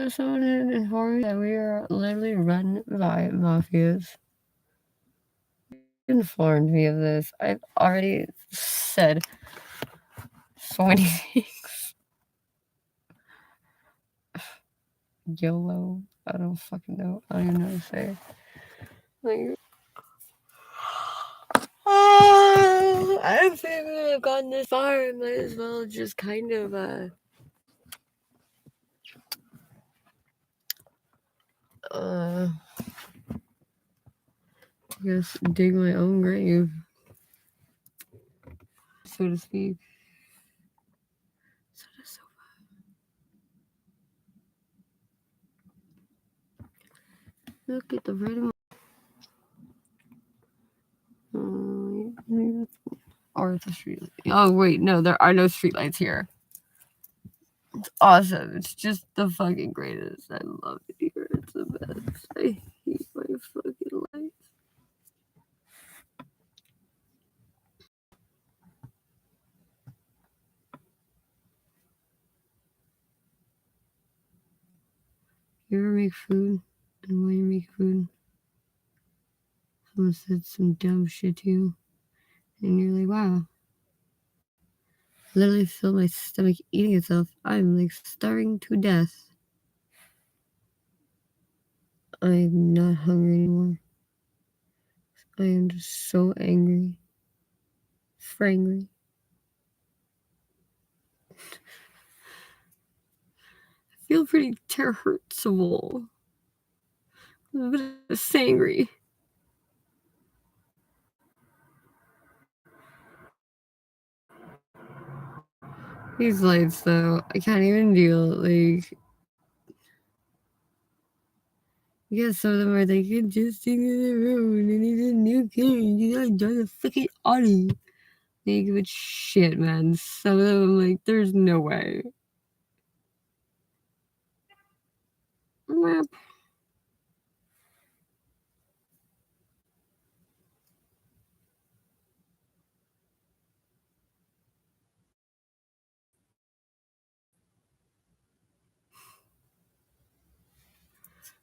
Someone had informed me that we are literally run by mafias. Informed me of this. I've already said so many things. YOLO. I don't fucking know. I don't even know what to say. Like, I figured I've gotten this far. I might as well just kind of I guess dig my own grave, so to speak. Look at the freedom. Or the street. Oh wait, no, there are no streetlights here. It's awesome. It's just the fucking greatest. I love it here. It's the best. I hate my fucking life. You ever make food, and while you make food, someone said some dumb shit to you, and you're like, wow. I literally feel my stomach eating itself. I'm like starving to death. I'm not hungry anymore. I am just so angry. Frangry. I feel pretty terhurtsable. A bit sangry. These lights, though, I can't even deal. Like, yeah, some of them are like, you're just sitting in the room and it's a new car. You gotta drive a fucking Audi. Like, but shit, man. Some of them, I'm like, there's no way. Map.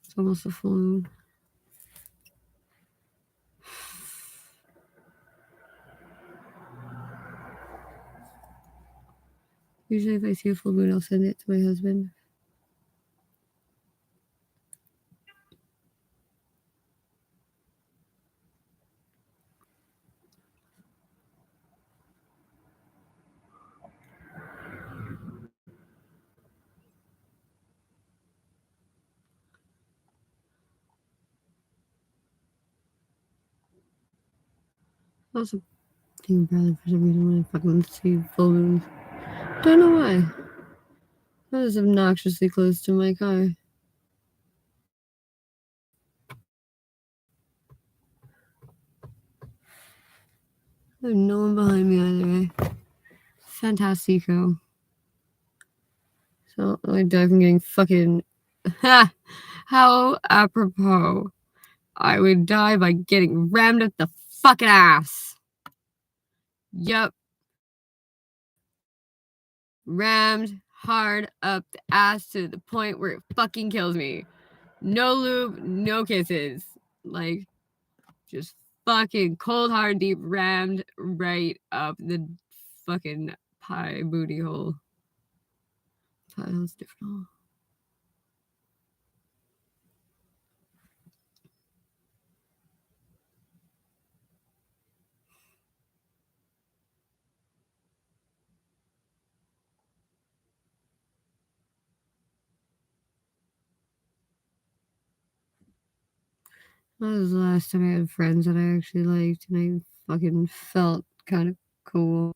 It's almost a full moon. Usually, if I see a full moon, I'll send it to my husband. I also think Bradley for some reason when I fucking see full moons. Don't know why. That was obnoxiously close to my car. I have no one behind me either way. Fantastico. So I die from getting fucking. Ha! How apropos. I would die by getting rammed up the fucking ass. Yup. Rammed hard up the ass to the point where it fucking kills me. No lube, no kisses. Like, just fucking cold hard deep rammed right up the fucking pie booty hole. Pie hole's different. That was the last time I had friends that I actually liked, and I fucking felt kind of cool.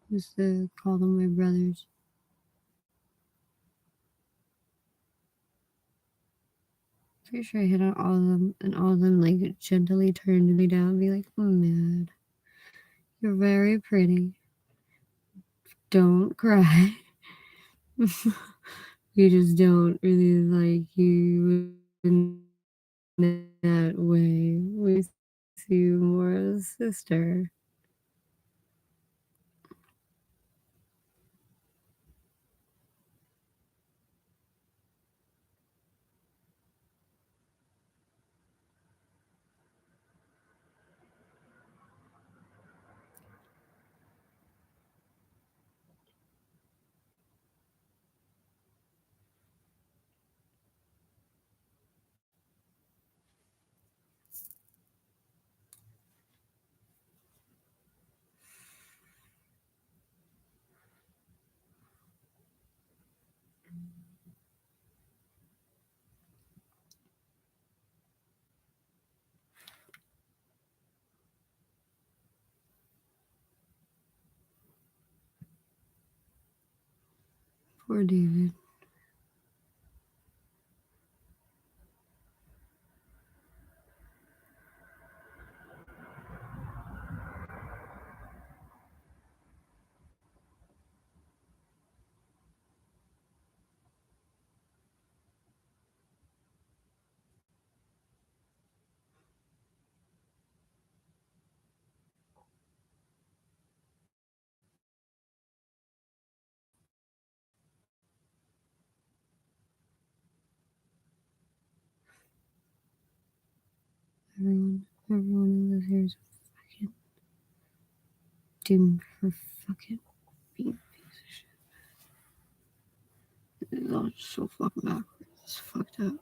Used to call them my brothers. Pretty sure I hit on all of them, and all of them like gently turned me down and be like, "Oh, man, you're very pretty." don't cry. We just don't really like you in that way. We see you more as a sister. Poor David. Everyone in this here is fucking doomed for fucking being a piece of shit. It's all just so fucking backwards. It's fucked up.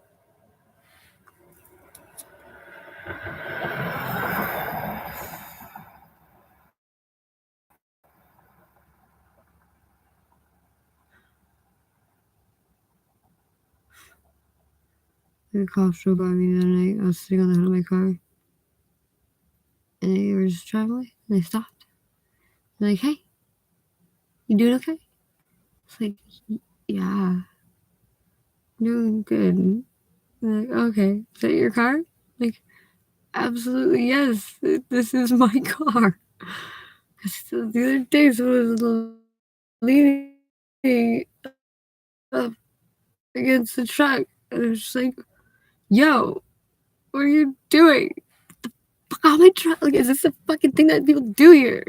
The cops drove by me the other night. I was sitting on the hood of my car. And they were just driving away. And they stopped. They're like, hey, you doing okay? It's like, yeah, doing good. They're like, okay, is that your car? Like, absolutely yes. This is my car. Because the other day someone was leaning up against the truck. And it was just like, yo, what are you doing? Fuck off my truck. Like, is this a fucking thing that people do here?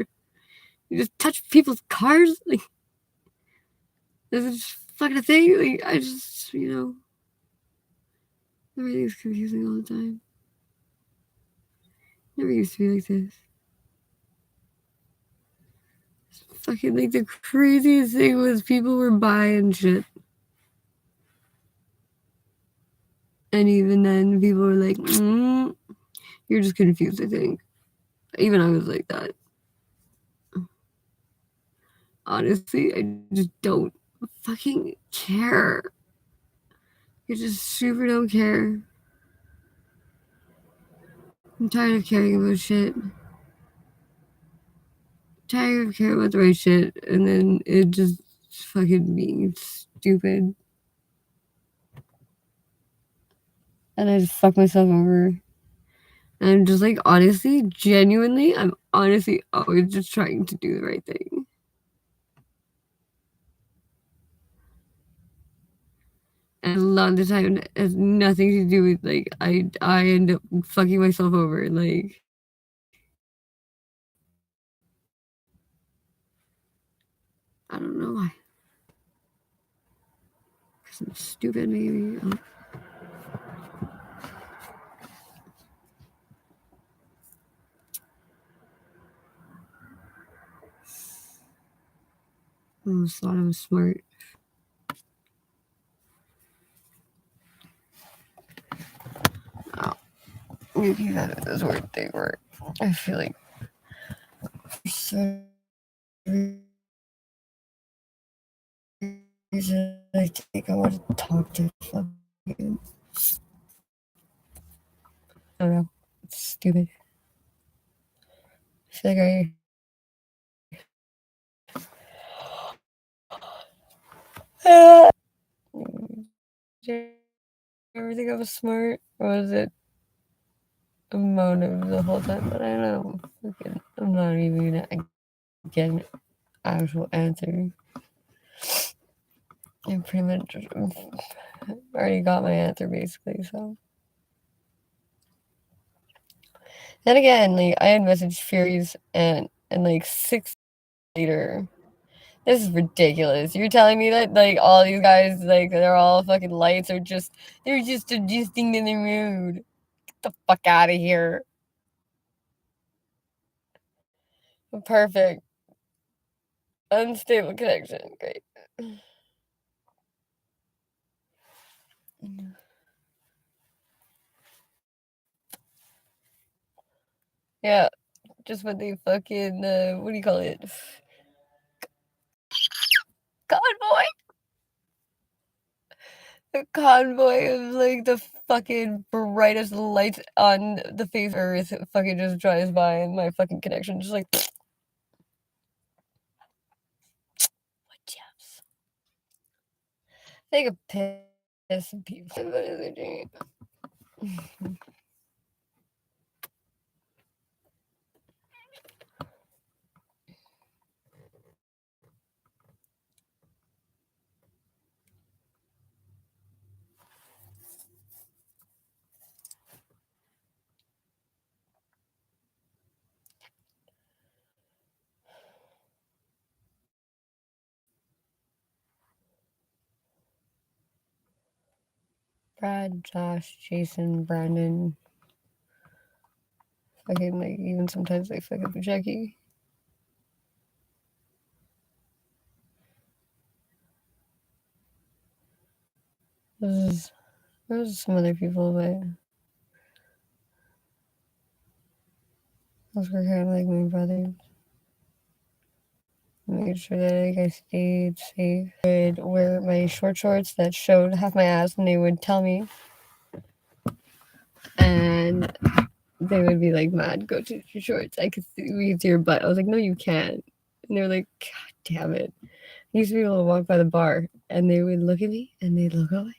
You just touch people's cars? Like, is it just fucking a thing? Like, I just, everything's confusing all the time. Never used to be like this. Fucking, like, the craziest thing was people were buying shit. And even then, people were like, you're just confused, I think. Even I was like that. Honestly, I just don't fucking care. I just super don't care. I'm tired of caring about shit. I'm tired of caring about the right shit, and then it just fucking being stupid. And I just fuck myself over. And I'm just like, honestly, genuinely, I'm honestly always just trying to do the right thing. And a lot of the time it has nothing to do with, like, I end up fucking myself over. Like, I don't know why. Because I'm stupid, maybe. I almost thought I was smart. Oh, maybe that is where they were. I feel like for some reason I think I want to talk to fucking. I don't know. It's stupid. I feel like did you ever think I was smart? Or was it emotive the whole time? But I don't know. I'm not even gonna get an actual answer. I pretty much already got my answer basically, so. Then again, like I had messaged Furies and like 6 later. This is ridiculous. You're telling me that like all these guys like they're all fucking lights or they're just adjusting to the mood. Get the fuck out of here. Perfect. Unstable connection. Great. Yeah, just what they fucking what do you call it? Convoy. A convoy of like the fucking brightest lights on the face of Earth fucking just drives by and my fucking connection just like what jobs? Take a piss and people. What is it doing? Brad, Josh, Jason, Brandon. Fucking like even sometimes like fucking Jackie. There's some other people, but those were kind of like my brothers. Made sure that like, I stayed safe. I would wear my short shorts that showed half my ass, and they would tell me, and they would be like, "Mad, go to your shorts. We could see your butt." I was like, "No, you can't." And they were like, "God damn it!" I used to be able to walk by the bar, and they would look at me, and they'd look away,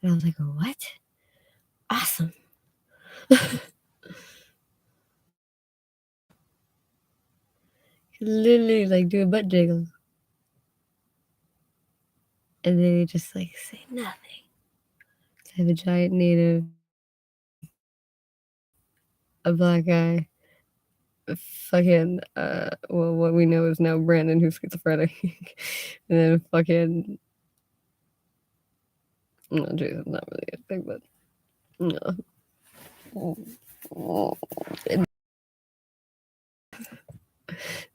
and I was like, "What? Awesome!" Literally, like do a butt jiggle, and they just like say nothing. I have a giant native, a black guy, fucking well, what we know is now Brandon, who's schizophrenic, and then fucking no, Jason's not really a thing, but no.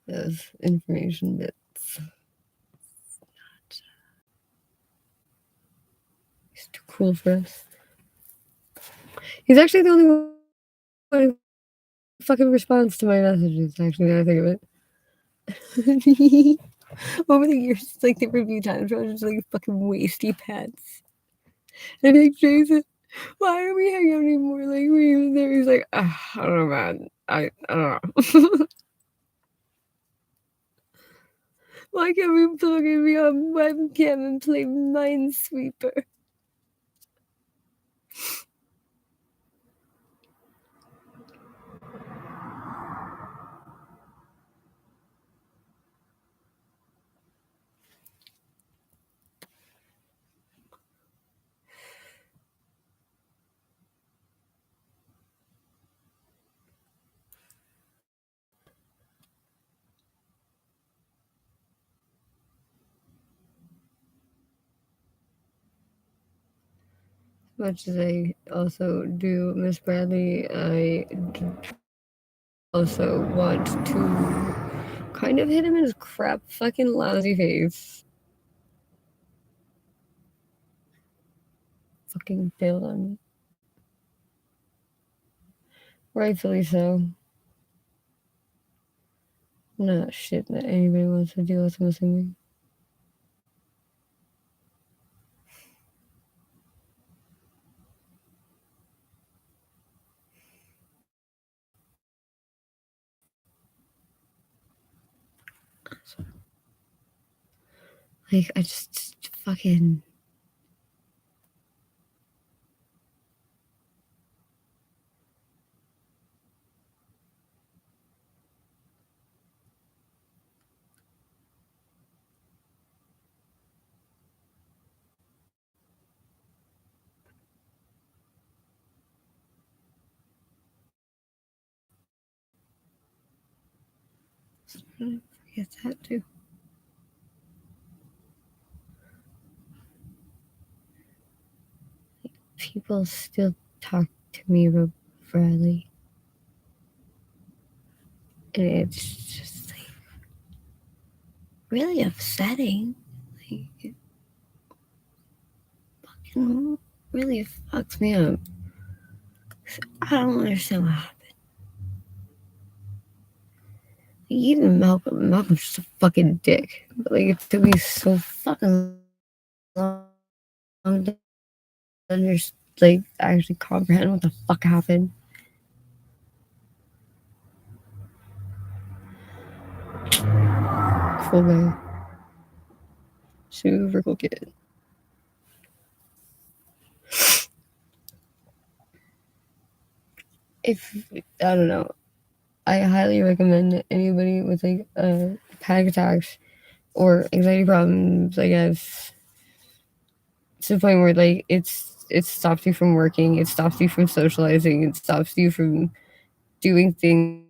Those information bits. He's too cool for us. He's actually the only one who fucking responds to my messages, actually, now I think of it. Over the years, like there were a few times where I was just like fucking wasty pants. And I'd be like, Jason, why are we hanging out anymore? Like we were there. He's like, I don't know, man. I don't know. Why can't we fucking be on webcam and play Minesweeper? Much as I also do Miss Bradley, I also want to kind of hit him in his crap fucking lousy face. Fucking failed on me. Rightfully so. Not shit that anybody wants to deal with missing me. Like, I just fucking. I forget that too. People still talk to me about Bradley. And it's just like really upsetting. Like it fucking really fucks me up. I don't understand what happened. Even Malcolm's just a fucking dick. But like it took me so fucking long to like actually comprehend what the fuck happened. Cool guy. Super cool kid. If I don't know, I highly recommend anybody with like panic attacks or anxiety problems, I guess, to the point where like it stops you from working, it stops you from socializing, it stops you from doing things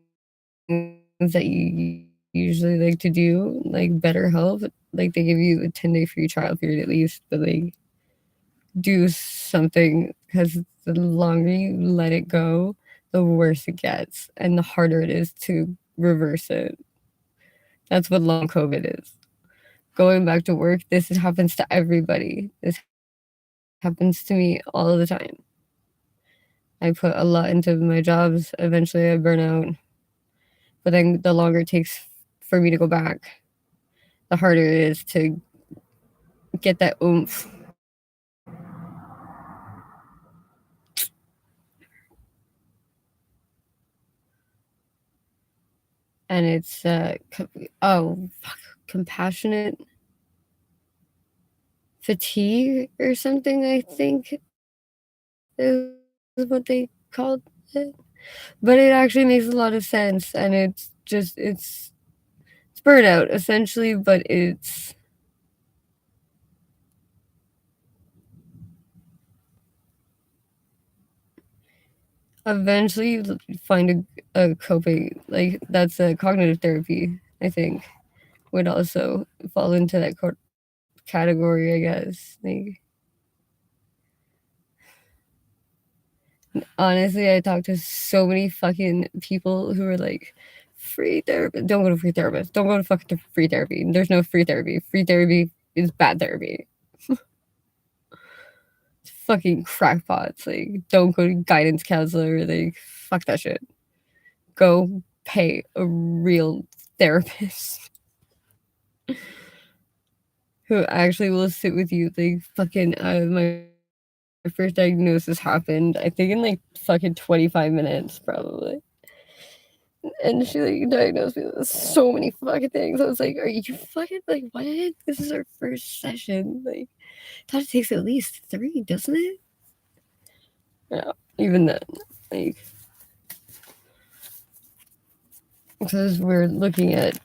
that you usually like to do, like BetterHelp. Like they give you a 10-day free trial period at least, but like do something because the longer you let it go, the worse it gets and the harder it is to reverse it. That's what long COVID is. Going back to work, this happens to everybody. This happens to me all the time. I put a lot into my jobs. Eventually, I burn out. But then the longer it takes for me to go back, the harder it is to get that oomph. And it's compassionate fatigue or something. I think is what they called it. But it actually makes a lot of sense, and it's burnout essentially, but it's eventually you find a coping, like that's a cognitive therapy, I think, would also fall into that category, I guess. Like honestly, I talked to so many fucking people who were like, free therapy, don't go to free therapist, don't go to fucking free therapy. There's no free therapy. Free therapy is bad therapy. Fucking crackpots. Like, don't go to guidance counselor. Like, fuck that shit. Go pay a real therapist who actually will sit with you. Like, fucking, my first diagnosis happened, I think, in like fucking 25 minutes, probably. And she like diagnosed me with so many fucking things. I was like, are you fucking like what? This is our first session. Like, I thought it takes at least 3, doesn't it? Yeah, even then. Like, because we're looking at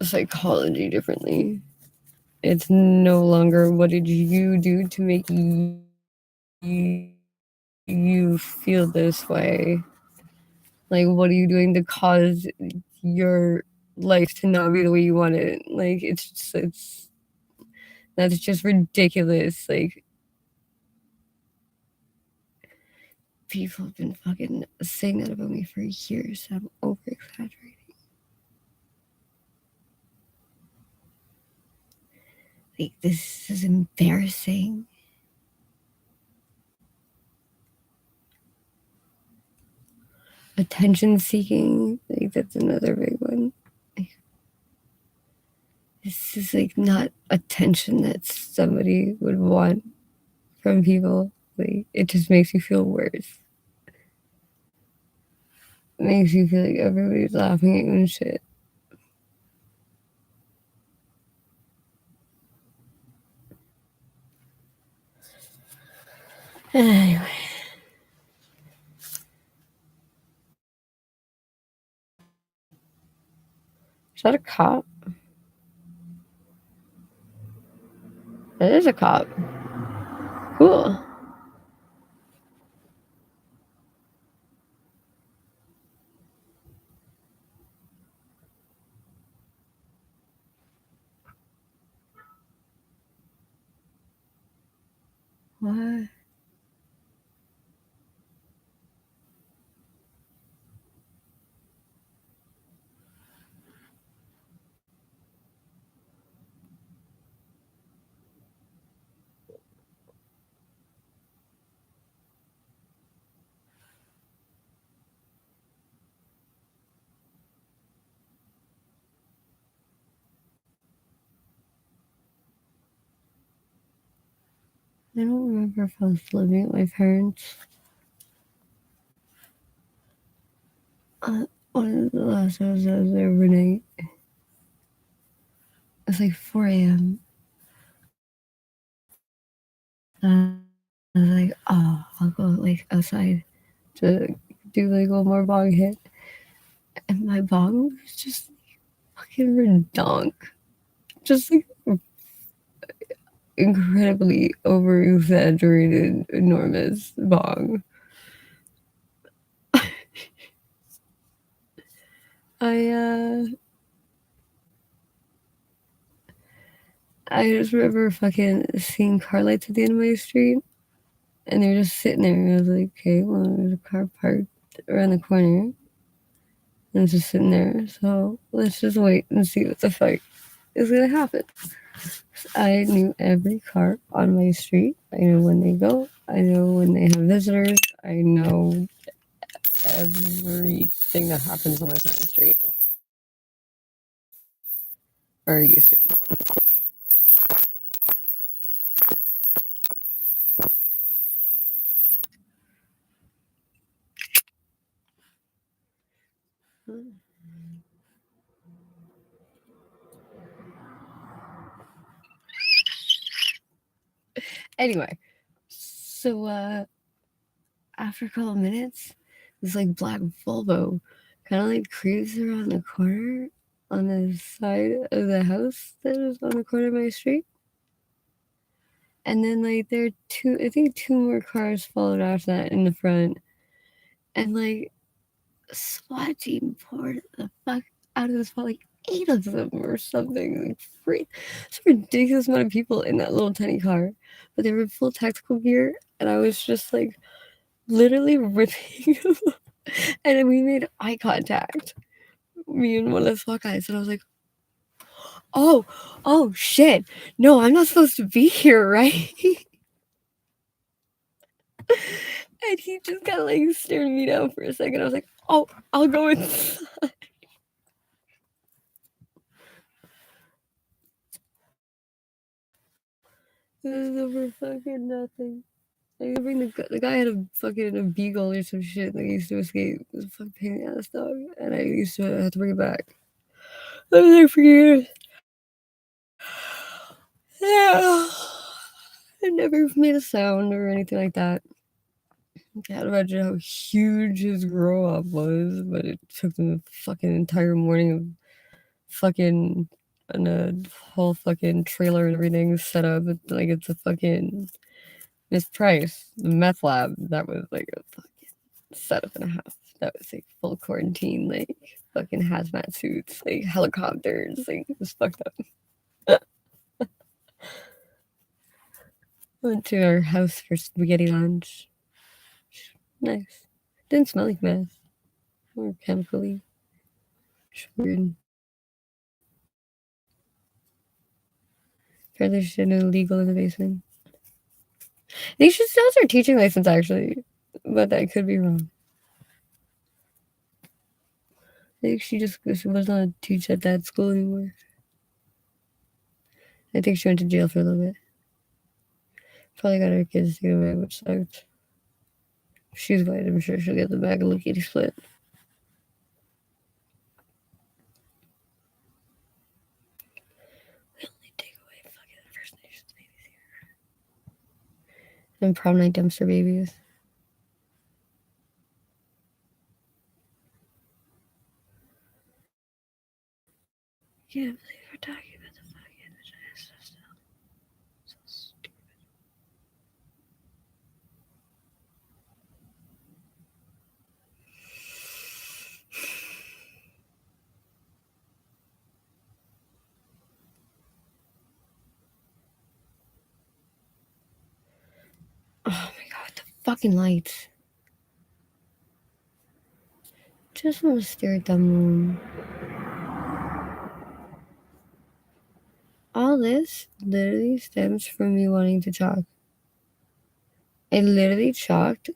psychology differently. It's no longer what did you do to make you feel this way. Like, what are you doing to cause your life to not be the way you want it? Like, it's that's just ridiculous. Like, people have been fucking saying that about me for years. I'm over exaggerating. Like, this is embarrassing. Attention seeking, like, that's another big one. Like, this is like not attention that somebody would want from people. Like, it just makes you feel worse. It makes you feel like everybody's laughing at you and shit. Anyway. Is that a cop? That is a cop. Cool. What? I don't remember if I was living with my parents. One of the last times I was there overnight. It's like 4 a.m. I was like, oh, I'll go like outside to do like one more bong hit. And my bong was just fucking redonk. Just like incredibly over exaggerated, enormous bong. I I just remember fucking seeing car lights at the end of my street, and they were just sitting there. And I was like, okay, well, there's a car parked around the corner, and it's just sitting there. So let's just wait and see what the fuck is gonna happen. I knew every car on my street. I know when they go. I know when they have visitors. I know everything that happens on my friend's street. Or used to. Anyway, so after a couple of minutes, this like black Volvo kind of like creeps around the corner on the side of the house that is on the corner of my street. And then like there are I think two more cars followed after that in the front. And like SWAT team poured the fuck out of this spot, like 8 of them or something. Like it's a ridiculous amount of people in that little tiny car. But they were full tactical gear, and I was just like literally ripping them. And then we made eye contact, me and one of the SWAT guys, and I was like, oh shit. No, I'm not supposed to be here, right? And he just kind of like stared me down for a second. I was like, oh, I'll go inside. This is over fucking nothing. I bring the guy had a fucking a beagle or some shit that used to escape. It was a fucking pain in the ass dog, and I used to have to bring it back. I was there for years. Yeah. I never made a sound or anything like that. I can't imagine how huge his grow up was, but it took them a fucking entire morning of fucking and a whole fucking trailer and everything set up. Like it's a fucking Miss Price, the meth lab. That was like a fucking setup in a house. That was like full quarantine, like fucking hazmat suits, like helicopters, like it was fucked up. Went to our house for spaghetti lunch. Nice. Didn't smell like meth or chemically. Just weird. Apparently, there's shit illegal in the basement. They should still start teaching license actually, but I could be wrong. I think she was not teach at that school anymore. I think she went to jail for a little bit. Probably got her kids taken away, which sucked. She's white, I'm sure she'll get the bag of lickety split. We only take away fucking First Nations babies here. And prom night dumpster babies. Can't believe we're talking about the fucking vagina stuff still. So stupid. fucking lights. Just want to stare at the moon. All this literally stems from me wanting to chalk. I literally chalked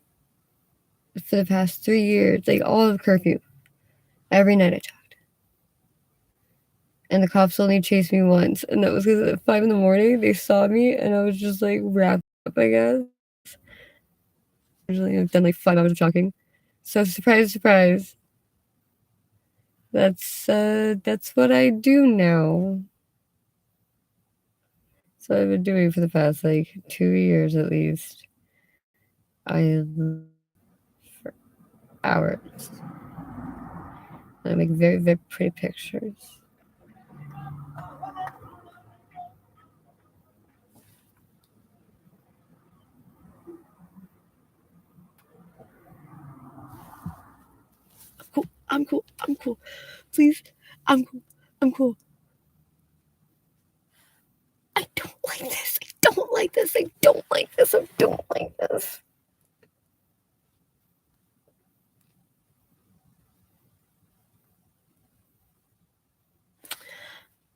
for the past 3 years, like all of curfew. Every night I chalked. And the cops only chased me once, and that was because at 5 in the morning they saw me and I was just like wrapped up, I guess. Usually I've done like 5 hours of chalking. So surprise, surprise. That's what I do now. So I've been doing for the past like 2 years at least. I for hours. I make very, very pretty pictures. I'm cool. I'm cool. Please. I'm cool. I'm cool. I don't like this. I don't like this. I don't like this. I don't like this.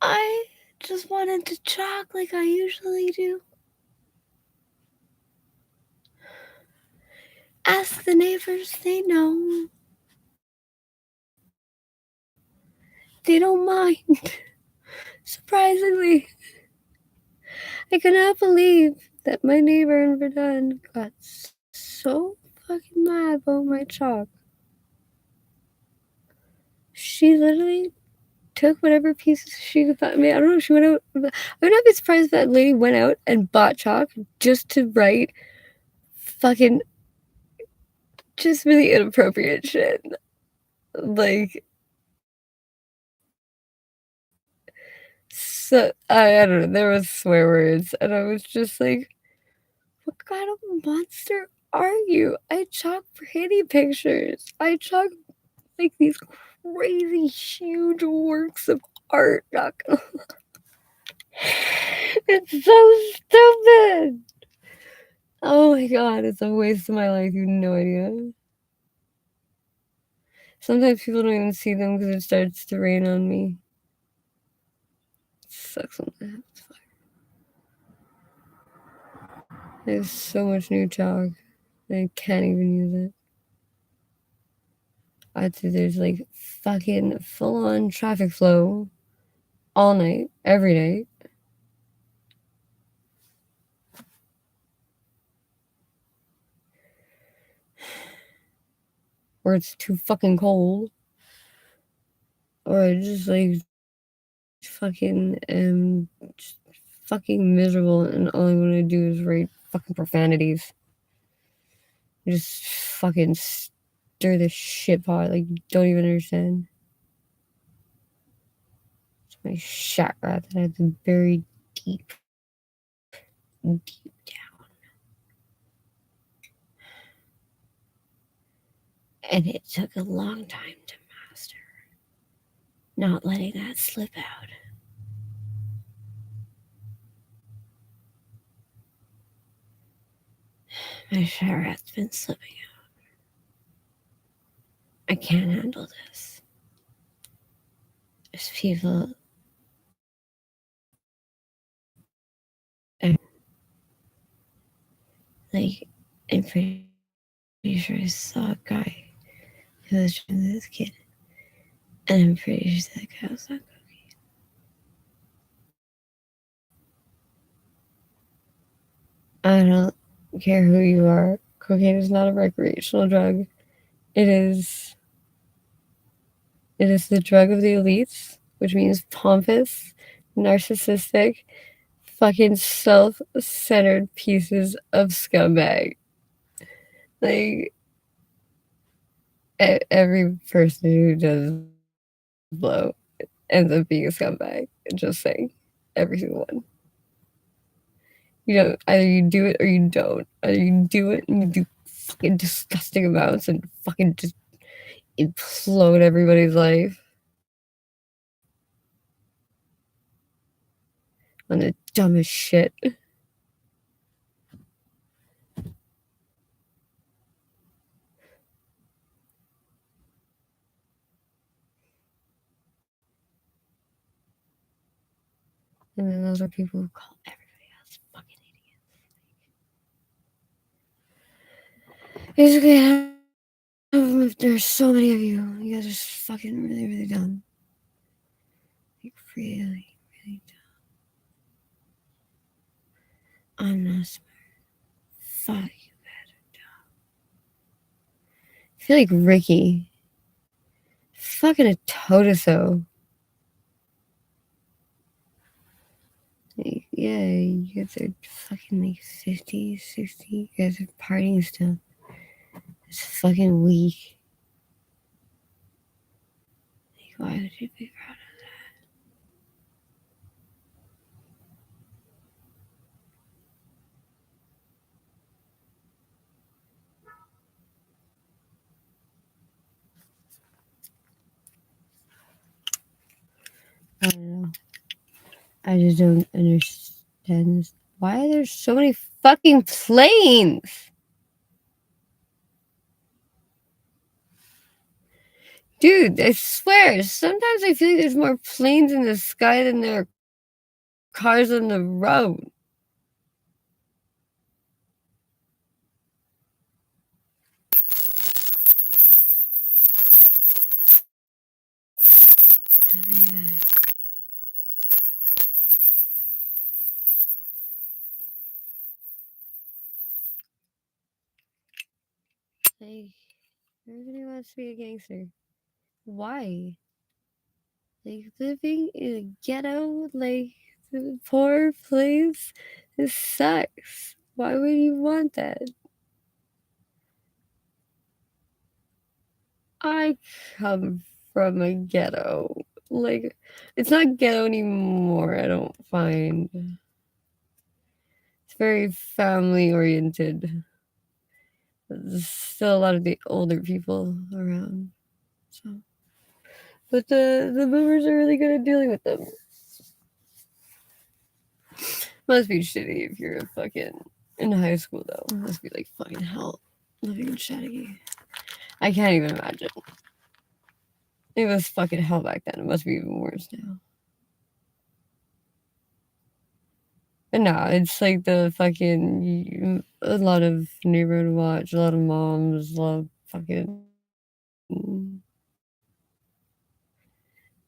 I just wanted to chalk like I usually do. Ask the neighbors, they know. They don't mind. Surprisingly, I cannot believe that my neighbor in Verdun got so fucking mad about my chalk. She literally took whatever pieces she could find. I mean, I don't know if she went out. I would not be surprised if that lady went out and bought chalk just to write fucking just really inappropriate shit. Like, so I don't know. There was swear words, and I was just like, "What kind of monster are you?" I chalk pretty pictures. I chalk like these crazy huge works of art. Not gonna It's so stupid. Oh my god, it's a waste of my life. You have no idea. Sometimes people don't even see them because it starts to rain on me. It sucks when that happens. There's so much new chalk. I can't even use it. I'd say there's like fucking full on traffic flow all night, every night. Or it's too fucking cold. Or I just like fucking just fucking miserable and all I want to do is write fucking profanities. Just fucking stir the shit pot like you don't even understand. It's my chakra that I have to bury deep down. And it took a long time to master. Not letting that slip out. My chakra's been slipping out. I can't handle this. There's people like I'm pretty sure I saw a guy who was trying to this kid. And I'm pretty sure that guy was on cocaine. I don't care who you are. Cocaine is not a recreational drug. It is the drug of the elites, which means pompous, narcissistic, fucking self-centered pieces of scumbag. Like every person who does blow ends up being a scumbag. Just saying, every single one. You know, either you do it or you don't. Either you do it and you do fucking disgusting amounts and fucking just implode everybody's life on the dumbest shit. And then those are people who call everybody else fucking idiots. Basically, there's so many of you. You guys are fucking really, really dumb. Like, really, really dumb. I'm not smart. Fuck you guys are dumb. I feel like Ricky. Fucking a Totoso. Like, yeah, you guys are fucking like 50, 60. You guys are partying still. It's fucking weak. Like, why would you be proud of that? I don't know. I just don't understand this. Why are there so many fucking planes? Dude, I swear, sometimes I feel like there's more planes in the sky than there are cars on the road. Oh my god. Like, everybody wants to be a gangster. Why? Like, living in a ghetto, like, the poor place, it sucks. Why would you want that? I come from a ghetto. Like, it's not ghetto anymore, I don't find. It's very family oriented. There's still a lot of the older people around. So, but the boomers are really good at dealing with them. Must be shitty if you're fucking in high school though. Must be like fucking hell living in Chattagee. I can't even imagine. It was fucking hell back then. It must be even worse now. But no, it's like the fucking a lot of neighborhood watch, a lot of moms, a lot of fucking.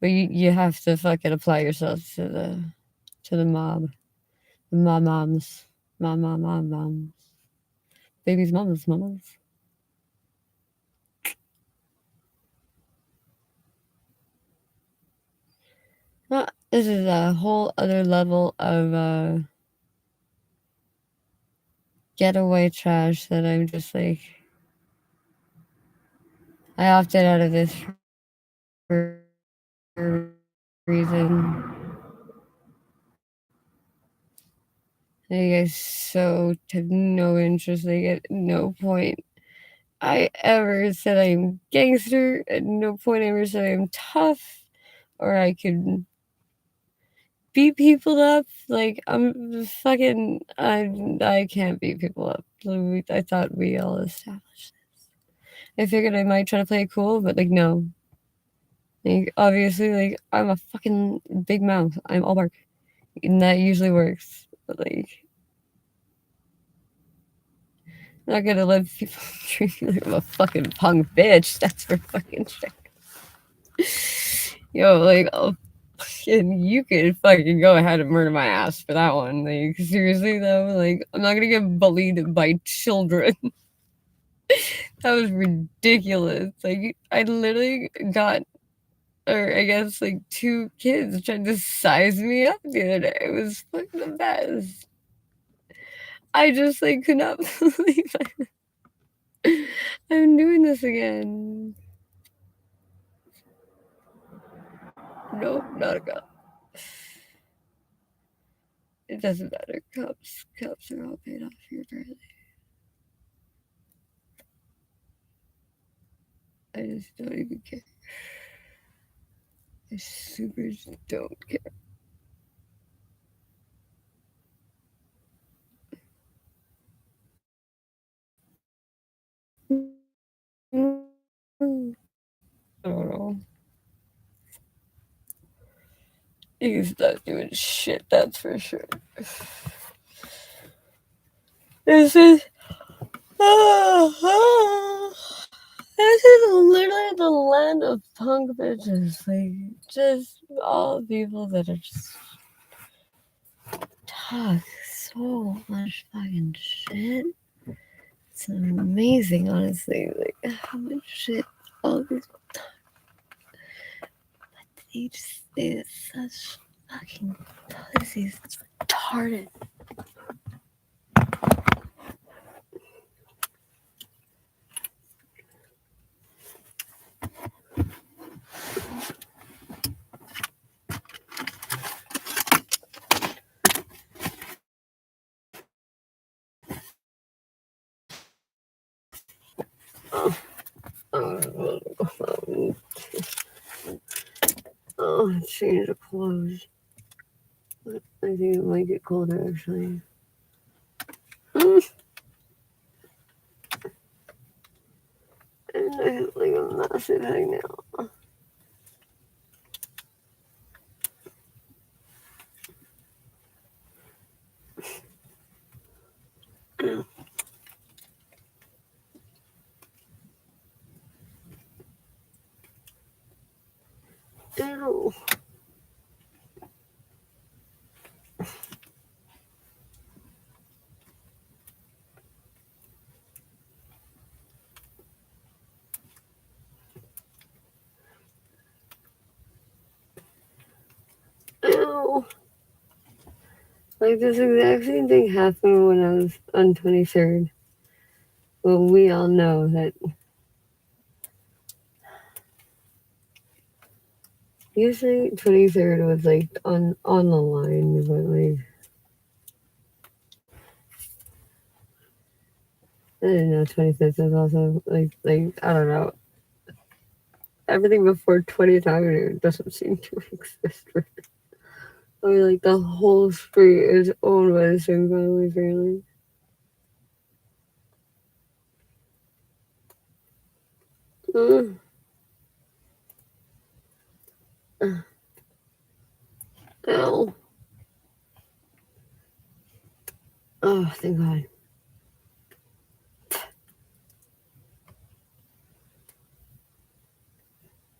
But you have to fucking apply yourself to the mob, the moms, moms, babies, mamas. Well, this is a whole other level of getaway trash that I'm just like. I opted out of this for a reason. You guys so have no interest. Like at no point I ever said I'm gangster. At no point I ever said I'm tough or I could beat people up. Like I'm fucking. I can't beat people up. I thought we all established this. I figured I might try to play it cool, but like no. Like obviously, like I'm a fucking big mouth. I'm all bark, and that usually works. But like, I'm not gonna let people treat me like I'm a fucking punk bitch. That's for fucking sure. Yo, like, oh, you could fucking go ahead and murder my ass for that one. Like, seriously though, like, I'm not gonna get bullied by children. That was ridiculous. Like, I literally got, or I guess like 2 kids tried to size me up the other day. It was fucking the best. I just like could not believe I'm doing this again. Nope, not a cup. It doesn't matter. Cups are all paid off here currently. I just don't even care. I super just don't care. I don't know. He's not doing shit, that's for sure. This is literally the land of punk bitches. Like, just all people that are just talk so much fucking shit. It's amazing, honestly. Like, how much shit all these people talk. But they just say such fucking pussies. It's retarded. Change of clothes. I think it might get colder actually. And I have like a massive hangnail. Ew. Ew. Like this exact same thing happened when I was on 23rd. Well, we all know that usually 23rd was like on the line, but like I didn't know 25th was also like I don't know. Everything before 20th doesn't seem to exist. I mean, like the whole street is owned by the same family. Mm. Ow. Oh, thank God.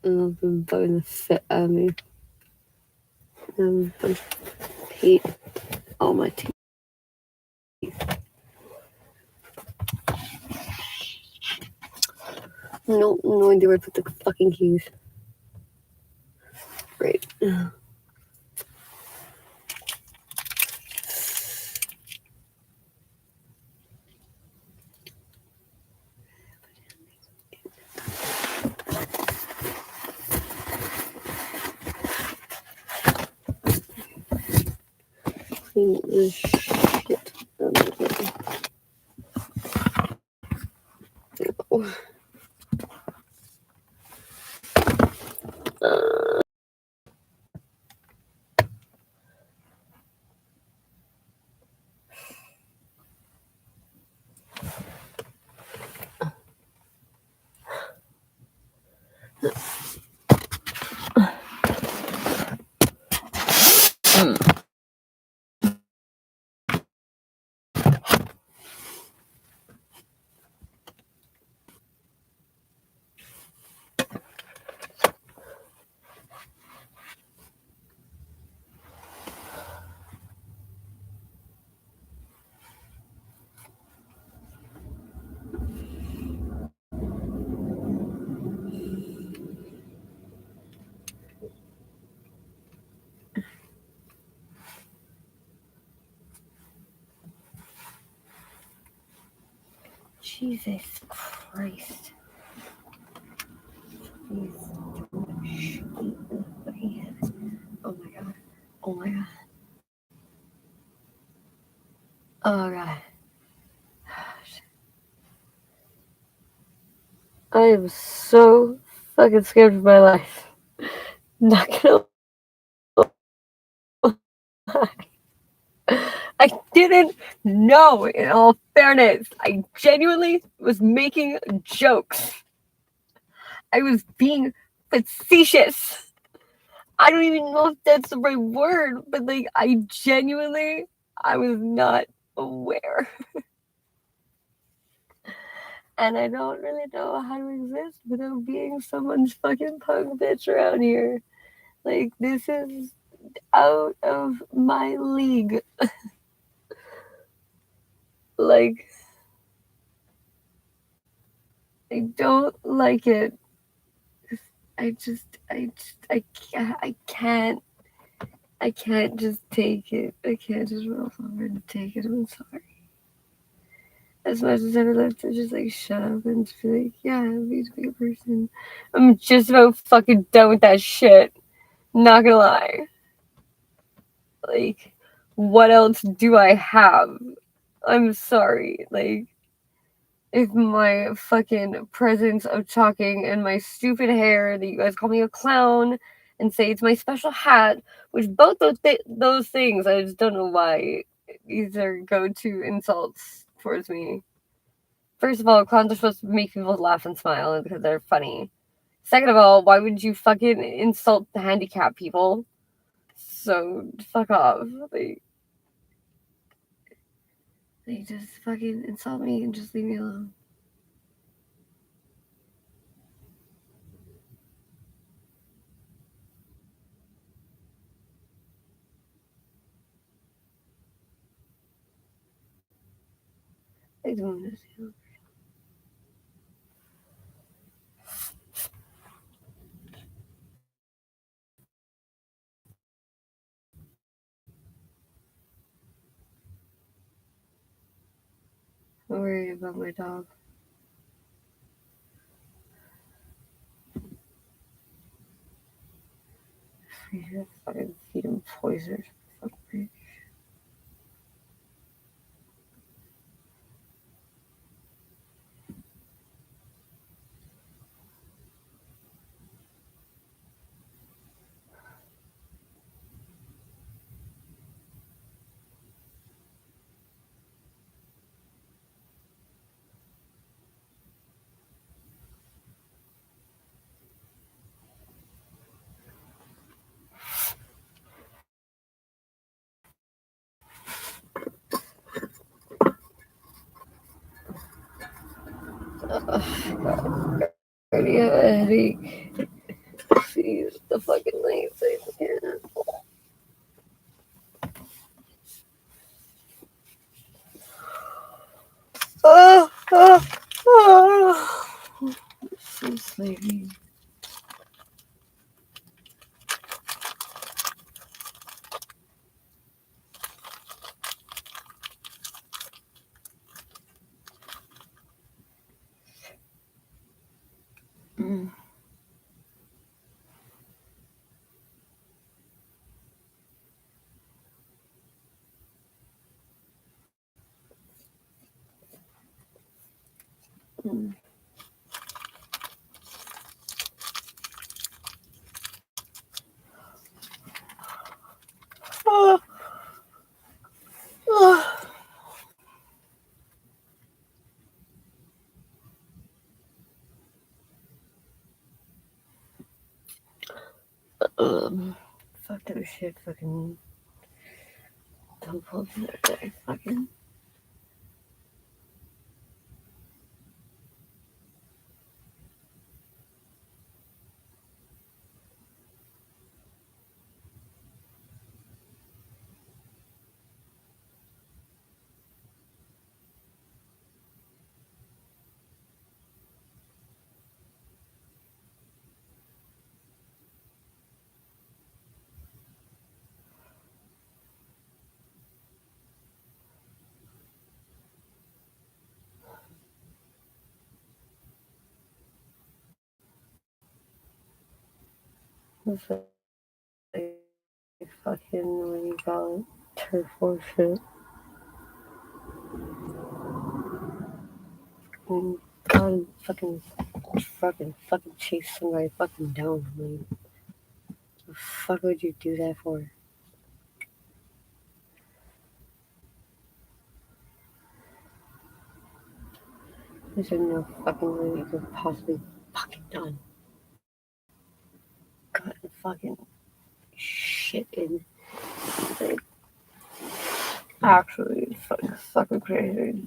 I've been bugging the shit out of me. And a bunch of heat on my teeth. No idea where I put the fucking keys. Right. Clean this shit out of here. Oh. Jesus Christ. Please don't shoot me in the head. Oh my God. Oh my God. Oh God. I am so fucking scared for my life. Not gonna lie. I didn't know, in all fairness. I genuinely was making jokes. I was being facetious. I don't even know if that's the right word, but like I genuinely I was not aware. And I don't really know how to exist without being someone's fucking punk bitch around here. Like this is out of my league. Like I don't like it. I can't just take it. I can't just roll over and take it. I'm sorry. As much as I would love to just like shut up and just be like, yeah, be a good person. I'm just about fucking done with that shit. Not gonna lie. Like, what else do I have? I'm sorry. Like, if my fucking presence of talking and my stupid hair that you guys call me a clown and say it's my special hat, which both those things, I just don't know why these are go-to insults towards me. First of all, clowns are supposed to make people laugh and smile because they're funny. Second of all, why would you fucking insult the handicapped people? So fuck off. They just fucking insult me and just leave me alone. I don't understand. Don't worry about my dog. You should fucking feed him poison. Fuck me. God. I already have a headache. Please, the fucking lights I can't. Oh, oh, oh. I'm so sleepy. Mm. Mm. Oh, oh. Fuck that shit. Fucking don't pull me there. Fucking. It's like fucking what you call it? Turf war shit. And God fucking chase somebody fucking down. Like, the fuck would you do that for? There's no fucking way you could possibly fucking done. God fucking shit in. Like, actually, fucking crazy.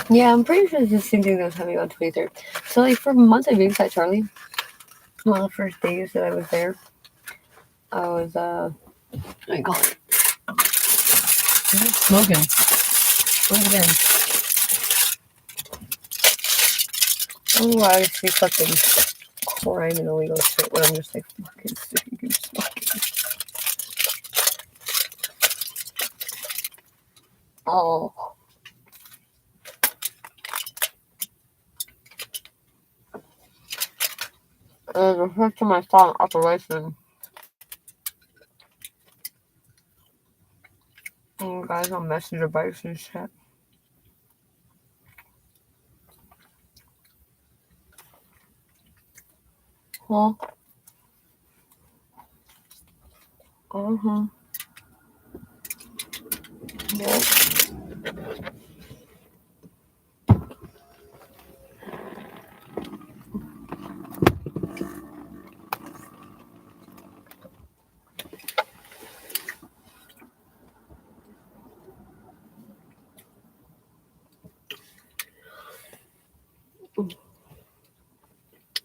Yeah, I'm pretty sure it's the same thing that was happening on 23rd. So, like, for months I babysat Charlie. One of the first days that I was there, I was, what do you call it? Smoking. Once again. I don't know why I see fucking crime and illegal shit when I'm just like fucking sitting and smoking. Oh. The first time I saw an operation, and guys on messenger bikes and shit. Huh? Yeah.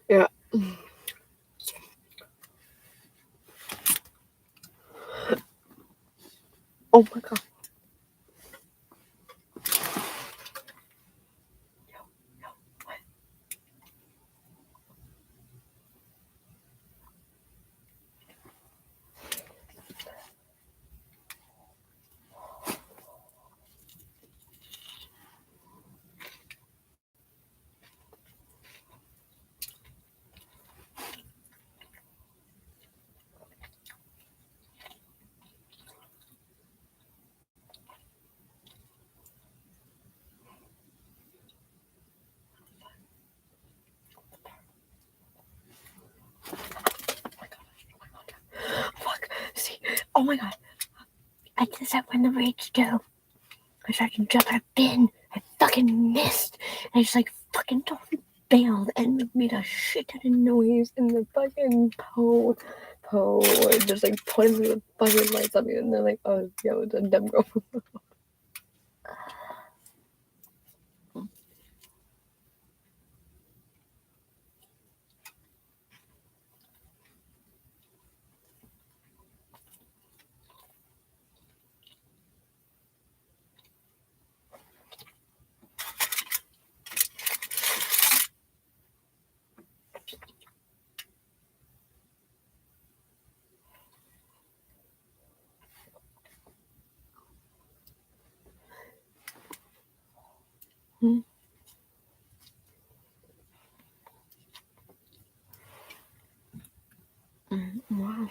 Yeah. Oh my god. Fuck. See. Oh my god. I did that when the rage too. I tried to jump out of bin. I fucking missed. And I just like fucking totally bailed and made a shit ton of noise in the fucking pole. Just like pointing the fucking lights at me and they're like, oh yeah, it's a dumb girl. Wow.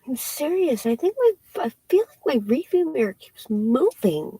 I'm serious. I feel like my rearview mirror keeps moving.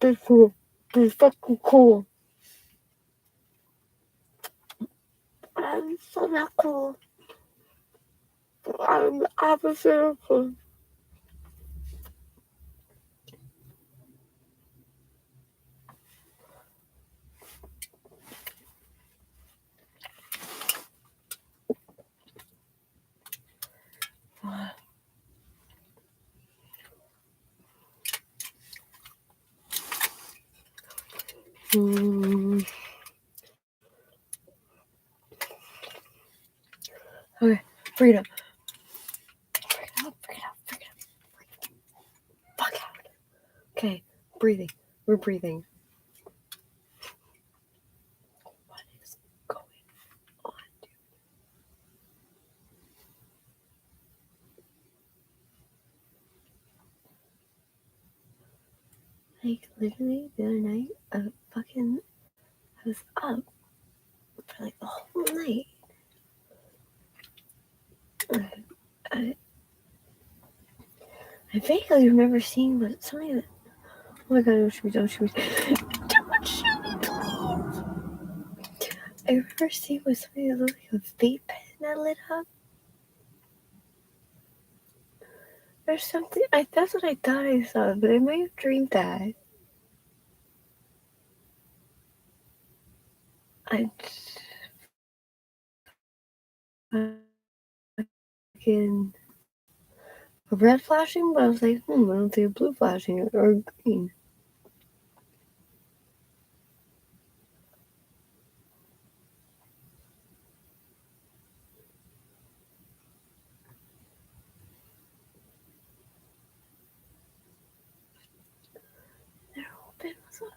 This cool. This fucking cool. I'm so not cool. I'm the opposite of cool. Okay, freedom. Fuck out. Okay, breathing. We're breathing. What is going on, dude? Like, literally, the other night, I was up for like the whole night. I vaguely remember seeing something that. Oh my god, don't shoot me, don't shoot me. Don't shoot me, please! I remember seeing something that looked like a vape pen that lit up. Or something. That's what I thought I saw, but I might have dreamed that. Fucking a red flashing, but I was like, I don't see a blue flashing or green. Their whole bin was on fire.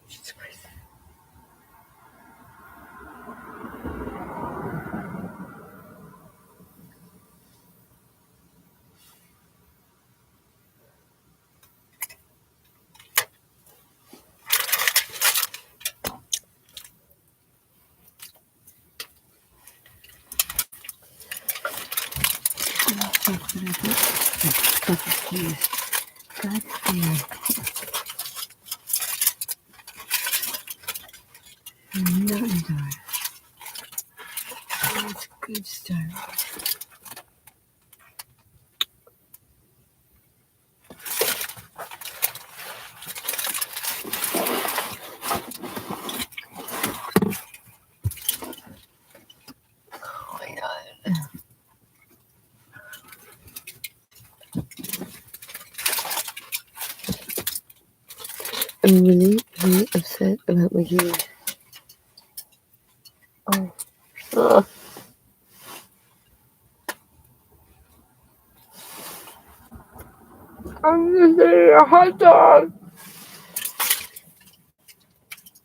Jesus Christ. God damn. Not in time. That's a good start. Oh my god. I'm really, really upset about my keys. Oh. Ugh. I'm just eating a hot dog.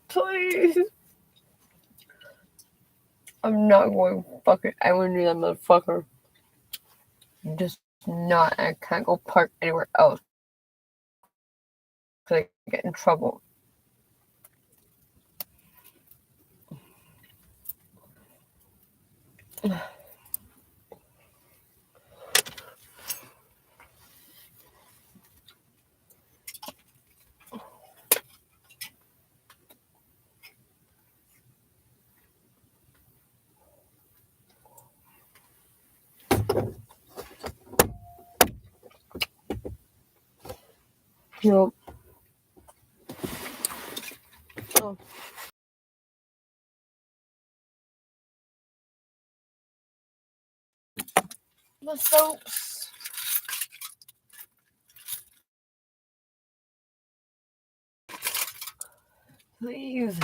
Please. I'm not going fucking anywhere near that motherfucker. Just not. I can't go park anywhere else. Because I get in trouble. Nope. Oh. The soaps. Please.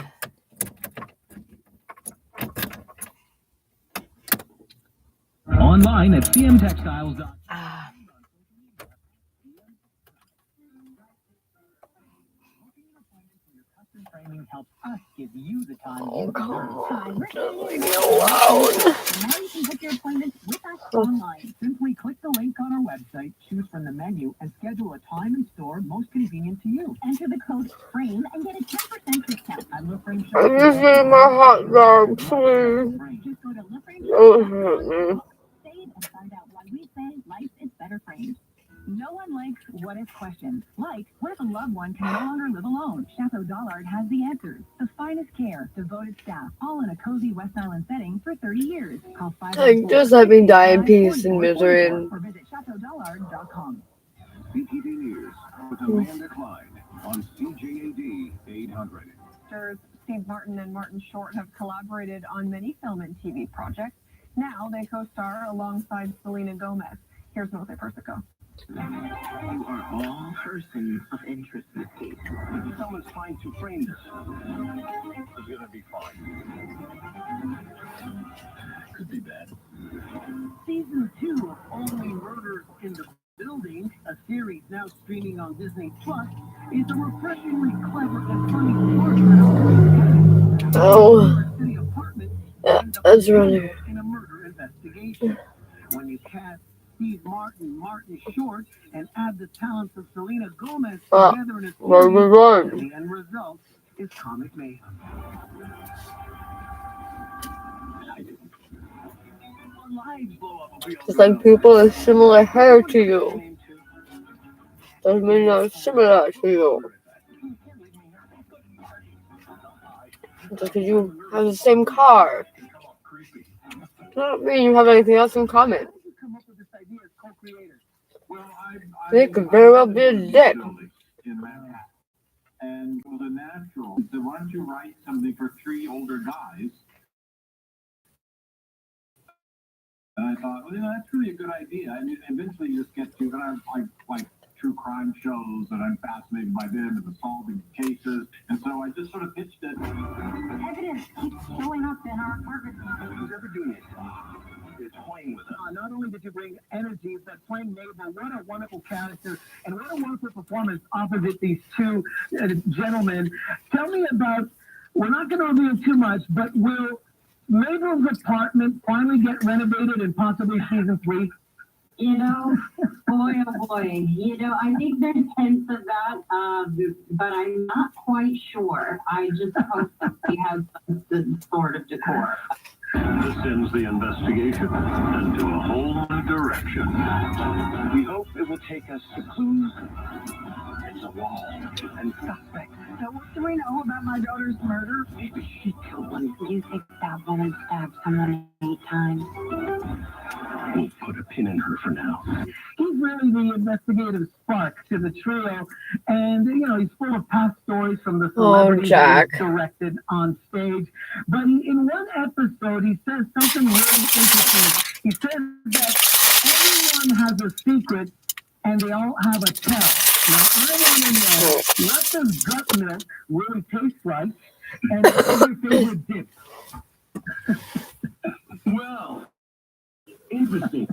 Online at cmtextiles.com. Framing helps us give you the time you come deserve. on. Just leave me alone. Now you can book your appointment with us online. Simply click the link on our website, choose from the menu, and schedule a time and store most convenient to you. Enter the code FRAME and get a 10% discount on LaFrame shop. I'm just eating my hot dog, please. Just go to Don't hurt me. Save and find out why we say life is better framed. No one likes what-if questions. Like, what if a loved one can no longer live alone? Chateau Dollard has the answers. The finest care, devoted staff, all in a cozy West Island setting for 30 years. Call 514 Just let me die in peace and misery. or visit chateaudollard.com. BTV News with Amanda Klein on CJAD 800. Steve Martin and Martin Short have collaborated on many film and TV projects. Now they co-star alongside Selena Gomez. Here's Mose Persico. You are all persons of interest in this case. Someone's trying to frame this. It's gonna be fine. Could be bad. Season 2 of Only Murders in the Building, a series now streaming on Disney Plus, is a refreshingly clever and funny portrait of city apartment That's running. in a murder investigation. When you cast Steve Martin, Martin Short, and add the talents of Selena Gomez together in a series, the end result is comic mayhem. It's like people with similar hair to you. Doesn't mean they're similar to you. Just because you have the same car. Doesn't mean you have anything else in common. They could very well be a dick. And the natural, so why don't you write something for 3 older guys? And I thought, well, that's really a good idea. I mean, eventually you just get to, and I like true crime shows, and I'm fascinated by them and the solving cases. And so I just sort of pitched it. Evidence keeps showing up in our apartment. Who's ever doing it? You're toying with us. Not only did you bring energy, but playing Mabel, what a wonderful character, and what a wonderful performance opposite these two gentlemen. Tell me about, we're not going to reveal too much, but will Mabel's apartment finally get renovated in possibly season 3? You know, boy, oh boy. You know, I think there's hints of that, but I'm not quite sure. I just hope that we have some sort of decor. This sends the investigation into a whole new direction. We hope it will take us to clues and a wall and suspects. So what do we know about my daughter's murder? Maybe she killed one. You think that woman stabbed someone 8 times? We'll put a pin in her for now. He's really the investigative spark to the trio, and you know he's full of past stories from the celebrities that he's directed on stage. But in one episode, he says something really interesting. He says that everyone has a secret, and they all have a tell. Now I want to know, what does gut milk really taste like, and what's your favorite dip? Well, interesting.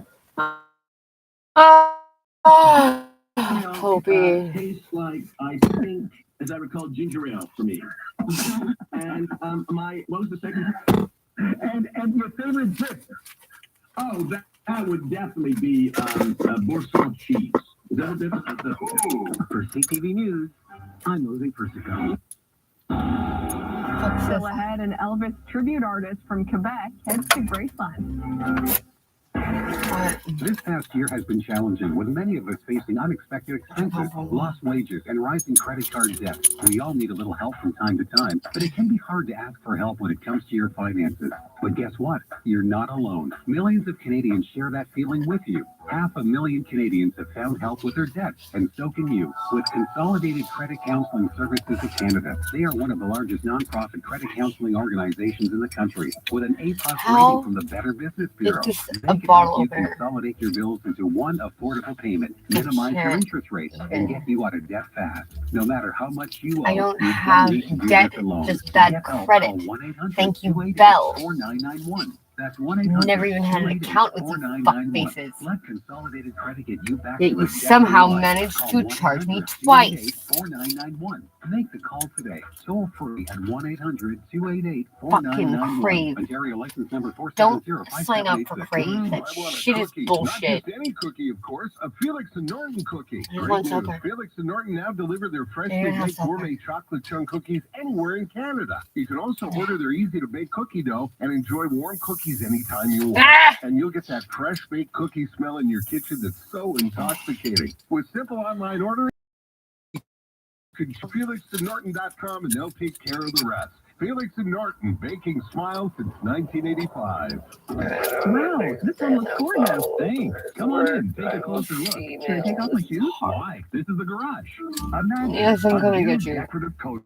Hopi. Tastes like, I think, as I recall, ginger ale for me. And what was the second? And your favorite dip? Oh, that would definitely be Boursin cheese. Is that a different? For CTV News, I'm Jose Persico. Still ahead, an Elvis tribute artist from Quebec heads to Graceland. This past year has been challenging, with many of us facing unexpected expenses, lost wages, and rising credit card debt. We all need a little help from time to time, but it can be hard to ask for help when it comes to your finances. But guess what? You're not alone. Millions of Canadians share that feeling with you. 500,000 Canadians have found help with their debt, and so can you. With Consolidated Credit Counseling Services of Canada, they are one of the largest nonprofit credit counseling organizations in the country, with an A+ rating from the Better Business Bureau. It's They a can bottle help you opener. consolidate your bills into one affordable payment, minimize your interest rates, and get you out of debt fast. No matter how much you owe, I don't you have need to do debt, this alone. just bad Get help. credit. Call 1-800-288-4991. Thank you, Bell. That's 1-800-288-4991. Never even had an account with you fuckfaces. Let Consolidated Credit get you back Yet to you a somehow debt-free life. managed Call to charge me 1-800-288-4991. twice. Make the call today. Toll free at 1-800-288-4991. Fucking Crave. Ontario license number Don't 4705786. sign up for Crave. That shit is bullshit. Not just any cookie, of course. A Felix and Norton cookie. There's Great one news. supper. Felix and Norton now deliver their freshly There you have baked supper. gourmet chocolate chunk cookies anywhere in Canada. You can also order their easy-to-bake cookie dough and enjoy warm cookies anytime you want. Ah! And you'll get that fresh baked cookie smell in your kitchen that's so intoxicating. With simple online ordering, you can go to FelixandNorton.com and they'll take care of the rest. Felix and Norton, baking smiles since 1985. Wow, this one looks gorgeous. Thanks. Come on in, take a closer look. Should I take off my shoes? Why? This is the garage. Imagine Yes, I'm a gonna new get you. decorative coat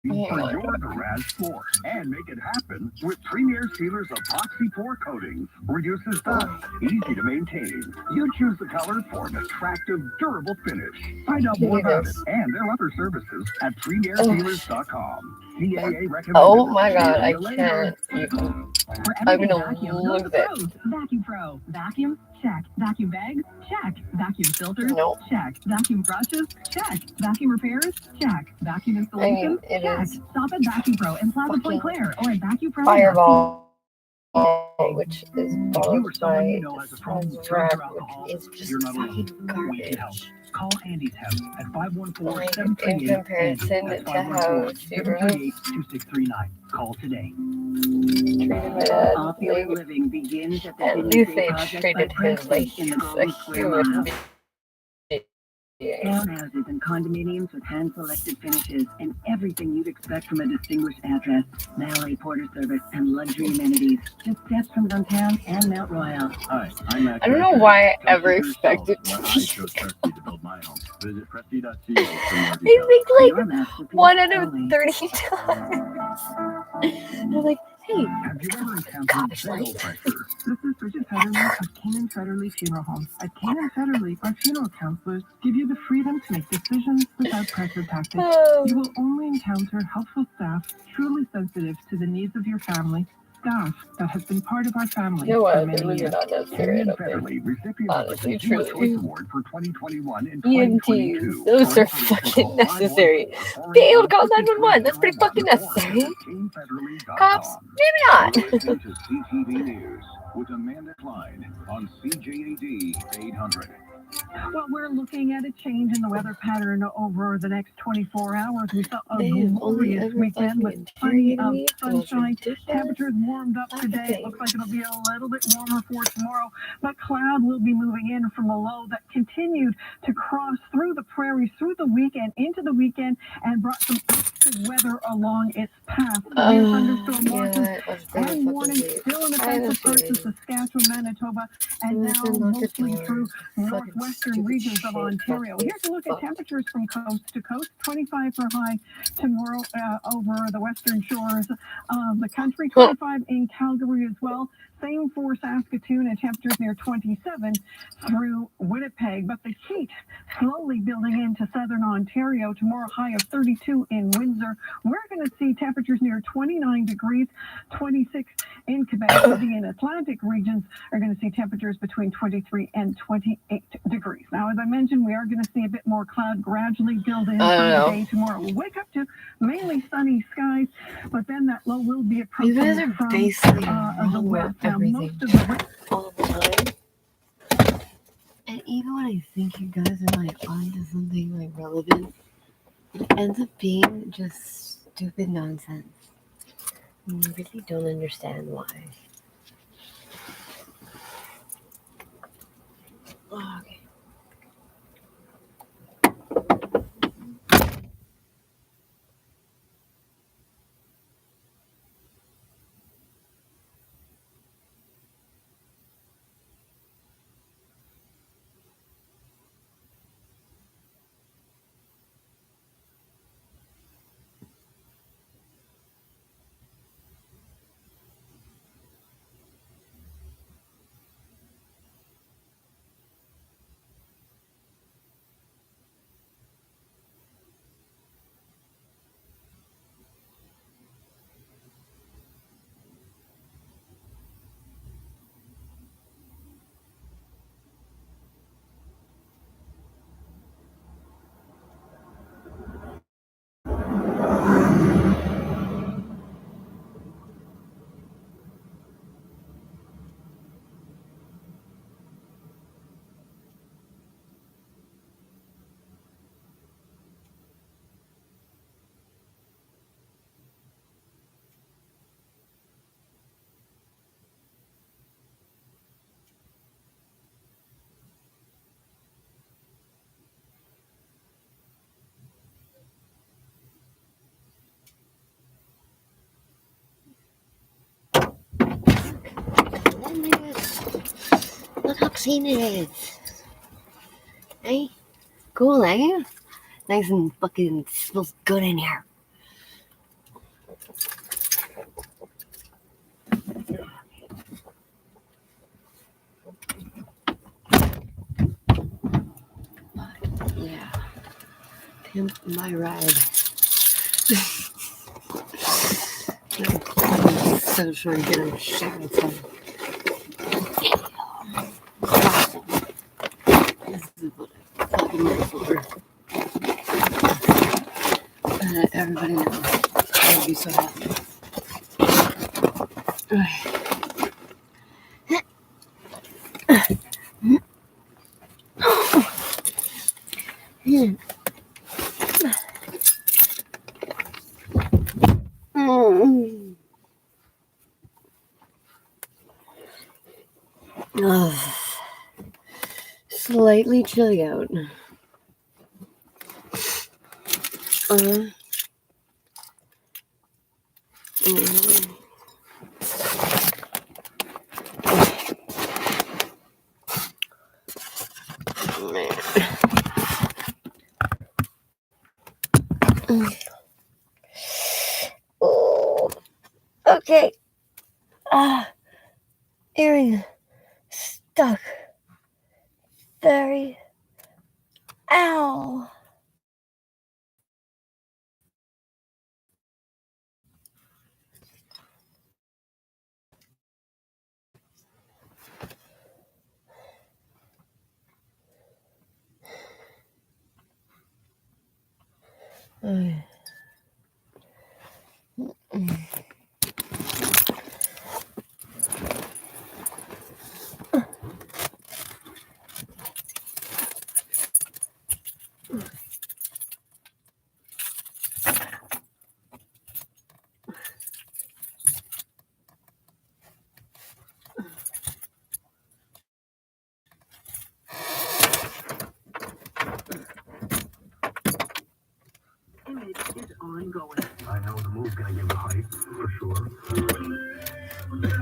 Yeah. for your garage floor, and make it happen with Premier Sealers epoxy pour coatings. Reduces dust, easy to maintain. You choose the color for an attractive, durable finish. Find out more about it and their other services at premiersealers.com. CAA recommended. Oh my god, I can't. For I'm everyday gonna vacuum, look go to at it. Pros. Vacuum Pro. Vacuum? Check. Vacuum bags? Check. Vacuum filters? Nope. Check. Vacuum brushes? Check. Vacuum repairs? Check. Vacuum installation? it Check. is Stop at Vacuum Pro in Plaza fucking Point Claire or at Vacuum Pro. Fireball, which is You followed or someone by you know has a problem with drugs Red, or alcohol, which is just you're not alone. fucking We can help. garbage. Call Andy's house at Like, 514-738. in comparison That's to how Subaru 514-738-2639. Call today. treated my dad, Popular like, living begins at the at Doomsday least they Project by treated Prince him like in he's the a Golden Square human Mile. being. Townhouses and condominiums with hand-selected finishes and everything you'd expect from a distinguished address. Valet porter service and luxury amenities. Just steps from downtown and Mount Royal. Hi, I'm Matt I don't know Kircher. why I Come ever see for yourself expected why to I be. chose Presti to build my home. Visit Presti.ca for more I details. think like Your masterpiece 1 out of only. 30 times. They're like, hey, Have you ever encountered gosh, sale like, pressure? This is Bridget Federley of Keenan Federley Funeral Home. At Keenan Federley, our funeral counselors give you the freedom to make decisions without pressure tactics. oh, You will only encounter helpful staff, truly sensitive to the needs of your family, staff that has been part of our family you know for what? They're many really years. not necessary. I Keenan don't think. Federley, recipient of the Honestly, Consumer truly. Choice Award for 2021 and EMTs, 2022. those are For information, fucking call necessary. 514-481-5301 Being able to call 911, that's pretty fucking necessary. Visit KeenFederley.com. Cops, maybe not. You're listening to CTV News with Amanda Klein on CJAD 800. Well, we're looking at a change in the weather pattern over the next 24 hours. We saw a They have only glorious ever weekend fucking with plenty interrogated of me. The most sunshine. ridiculous Temperatures warmed up fucking today. thing. Looks like it'll be a little bit warmer for tomorrow, but cloud will be moving in from a low that continued to cross through the prairies through the weekend, into the weekend, and brought some active weather along its path. Severe thunderstorm watches yeah, I was gonna and fucking warnings leave. still in I effect was for parts of leaving. Saskatchewan, Manitoba, and Listen, now look at mostly yours. through Fucking northwestern stupid regions shit. of Ontario. Fucking Here's a look at fuck. temperatures from coast to coast. 25 for high tomorrow over the western shores of the country. 25 in Calgary as well. same for Saskatoon and temperatures near 27 through Winnipeg. But the heat slowly building into southern Ontario. Tomorrow, high of 32 in Windsor. We're going to see temperatures near 29 degrees, 26 in Quebec. The and Atlantic regions are going to see temperatures between 23 and 28 degrees. Now, as I mentioned, we are going to see a bit more cloud gradually build in through the day tomorrow. We'll wake up to mainly sunny skies, but then that low will be approaching. You guys are from basically the wrong with west. Now, everything most of the all the time. And even when I think you guys are like onto something like relevant, it ends up being just stupid nonsense. I really don't understand why. Oh, okay. Look how clean it is. Hey, cool, eh? Nice and fucking smells good in here. Yeah. Pimp my ride. So sure to get a shot of fun. This is what I fucking live for. Everybody knows. I would be so happy. Slightly chilly out. Oh, okay. Earring stuck. Very. Ow. image is ongoing. I know the move's gonna give a hype, for sure. Good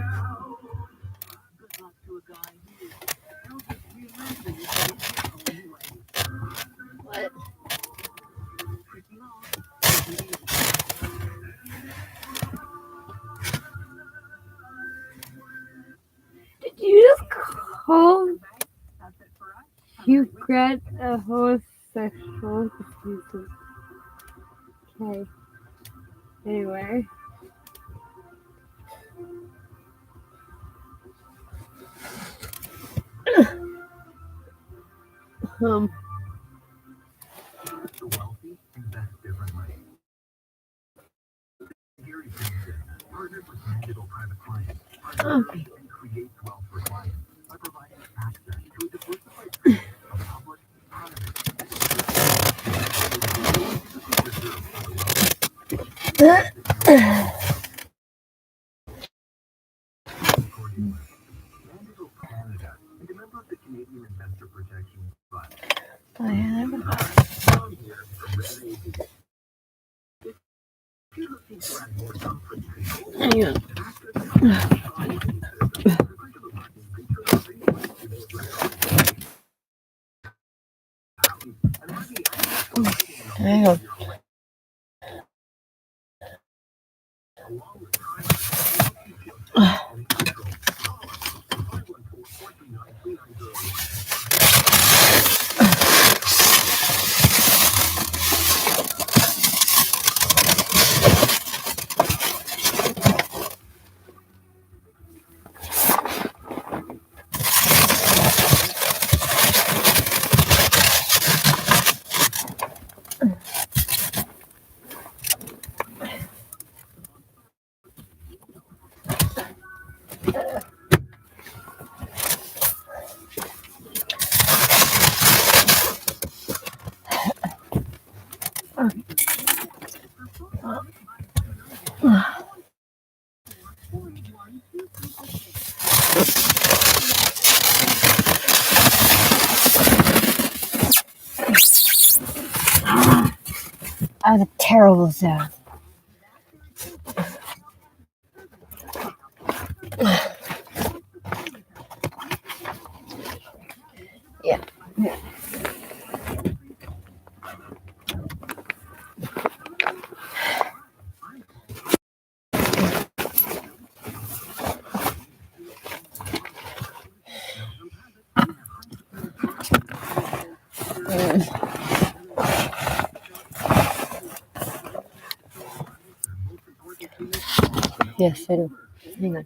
luck to a guy who is Elvis reimagining his own way. What? Pretty long. you grant a homosexual diseases. Okay. Anyway. The wealthy invest differently. Gary Vaynerchuk partnered with Mandeville Private Clients Okay. and creates wealth for clients by providing access to a diversified pool of public, private, Mandeville Canada and a member of the Canadian Investor Protection Fund. From here, from Resident Evil. If you're looking to add more comfort to Hang on. Hang on. That was a terrible sound. Yeah. Yes, I do. Hang on.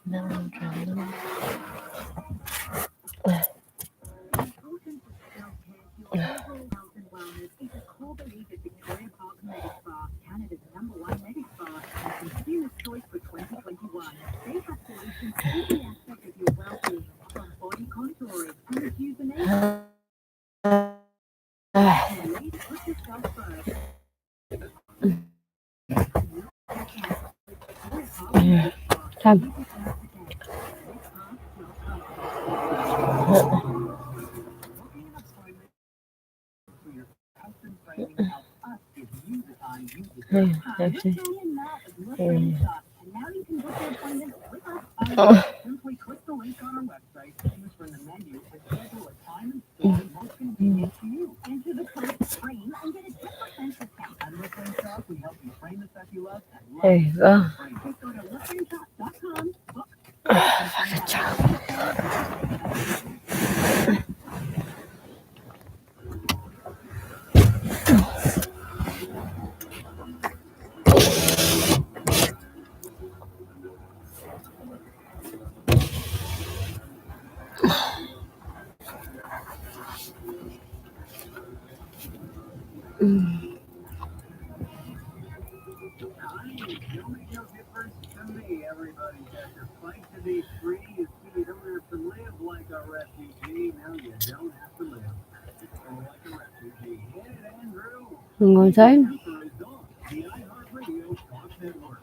No, I'm trying. Canada's #1 medic spa and consumer's choice for 2021. They have solutions to every aspect of your well-being, from body contouring to rejuvenation. Put yourself first. Time. Actually. Simply click the link on our website, choose from the menu, and schedule a time and slot most convenient to you. Enter the code FRAME and get a 10% discount. At Whistling Shop, we help you frame the stuff you love and love There you go. Just go to whistling.com. Book. Good job. It'll make no difference to me. Everybody's got to fight to be free. You see, you don't have to live like a refugee. No, you don't have to live like a refugee. Hit it, Andrew. I'm going inside. For adults, the iHeartRadio Talk Network.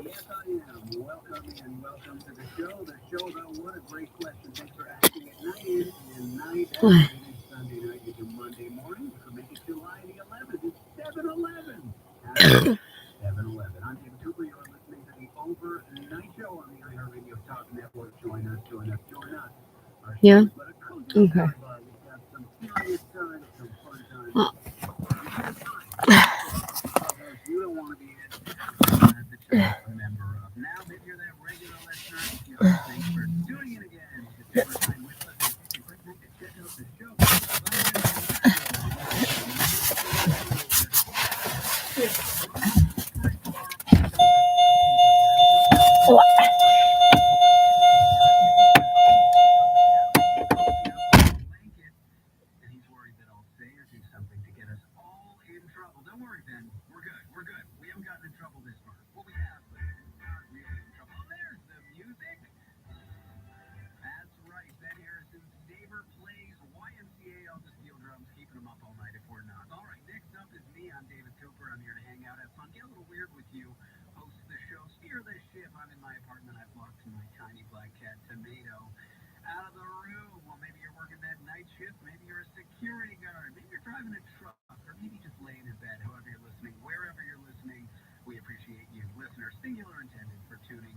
Yes, I am. Welcome and welcome to the show. The show about what a great question. Thanks for asking it. Night in and night out. It's Sunday night into Monday morning. So make it July the 11th. It's 7-Eleven. 7-Eleven. I'm David Cooper. You're listening to the Overnight Show on the iHeartRadio Talk Network. Join us. Our Yeah. show is but a cozy Okay. vibe. We've got some serious times, some fun times. You don't want to be in. That's the show a member of. Now, maybe you're that regular listener Don't worry, Ben. We're good. We're good. We haven't gotten in trouble this far. Well, we have, but not really in trouble. Oh, there's the music. That's right. Ben Harrison's neighbor plays YMCA on the steel drums, keeping them up all night if we're not. All right, next up is me. I'm David Cooper. I'm here to hang out, have fun, get a little weird with you, host the show, steer this ship. I'm in my apartment. I've walked my tiny black cat, Tomato, out of the room. Well, maybe you're working that night shift. Maybe you're a security guard. Maybe you're driving a truck, or maybe just laying in bed. However you're listening, wherever you're listening, we appreciate you, listeners, singular intended, for tuning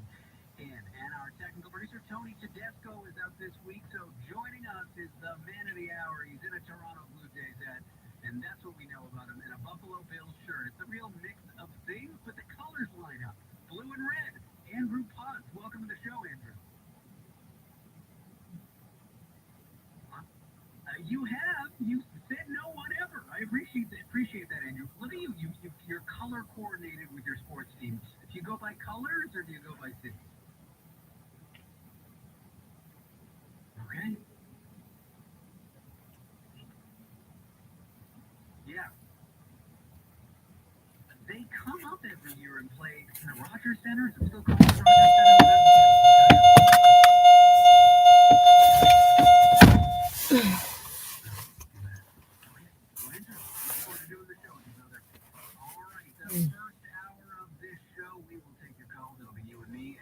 in. And our technical producer, Tony Tedesco, is out this week. So joining us is the man of the hour. He's in a Toronto Blue Jays hat, and that's what we know about him, in a Buffalo Bills shirt. It's a real mix of things, but the colors line up. Blue and red. Andrew Potts, welcome to the show, Andrew. You said no, whatever. I appreciate that, Andrew. Look at you. You're color coordinated with your sports teams. Do you go by colors or do you go by cities? Okay. Yeah. They come up every year and play in the Rogers Center. Is it still called the Rogers Center? The first hour of this show, we will take your calls. It'll be you and me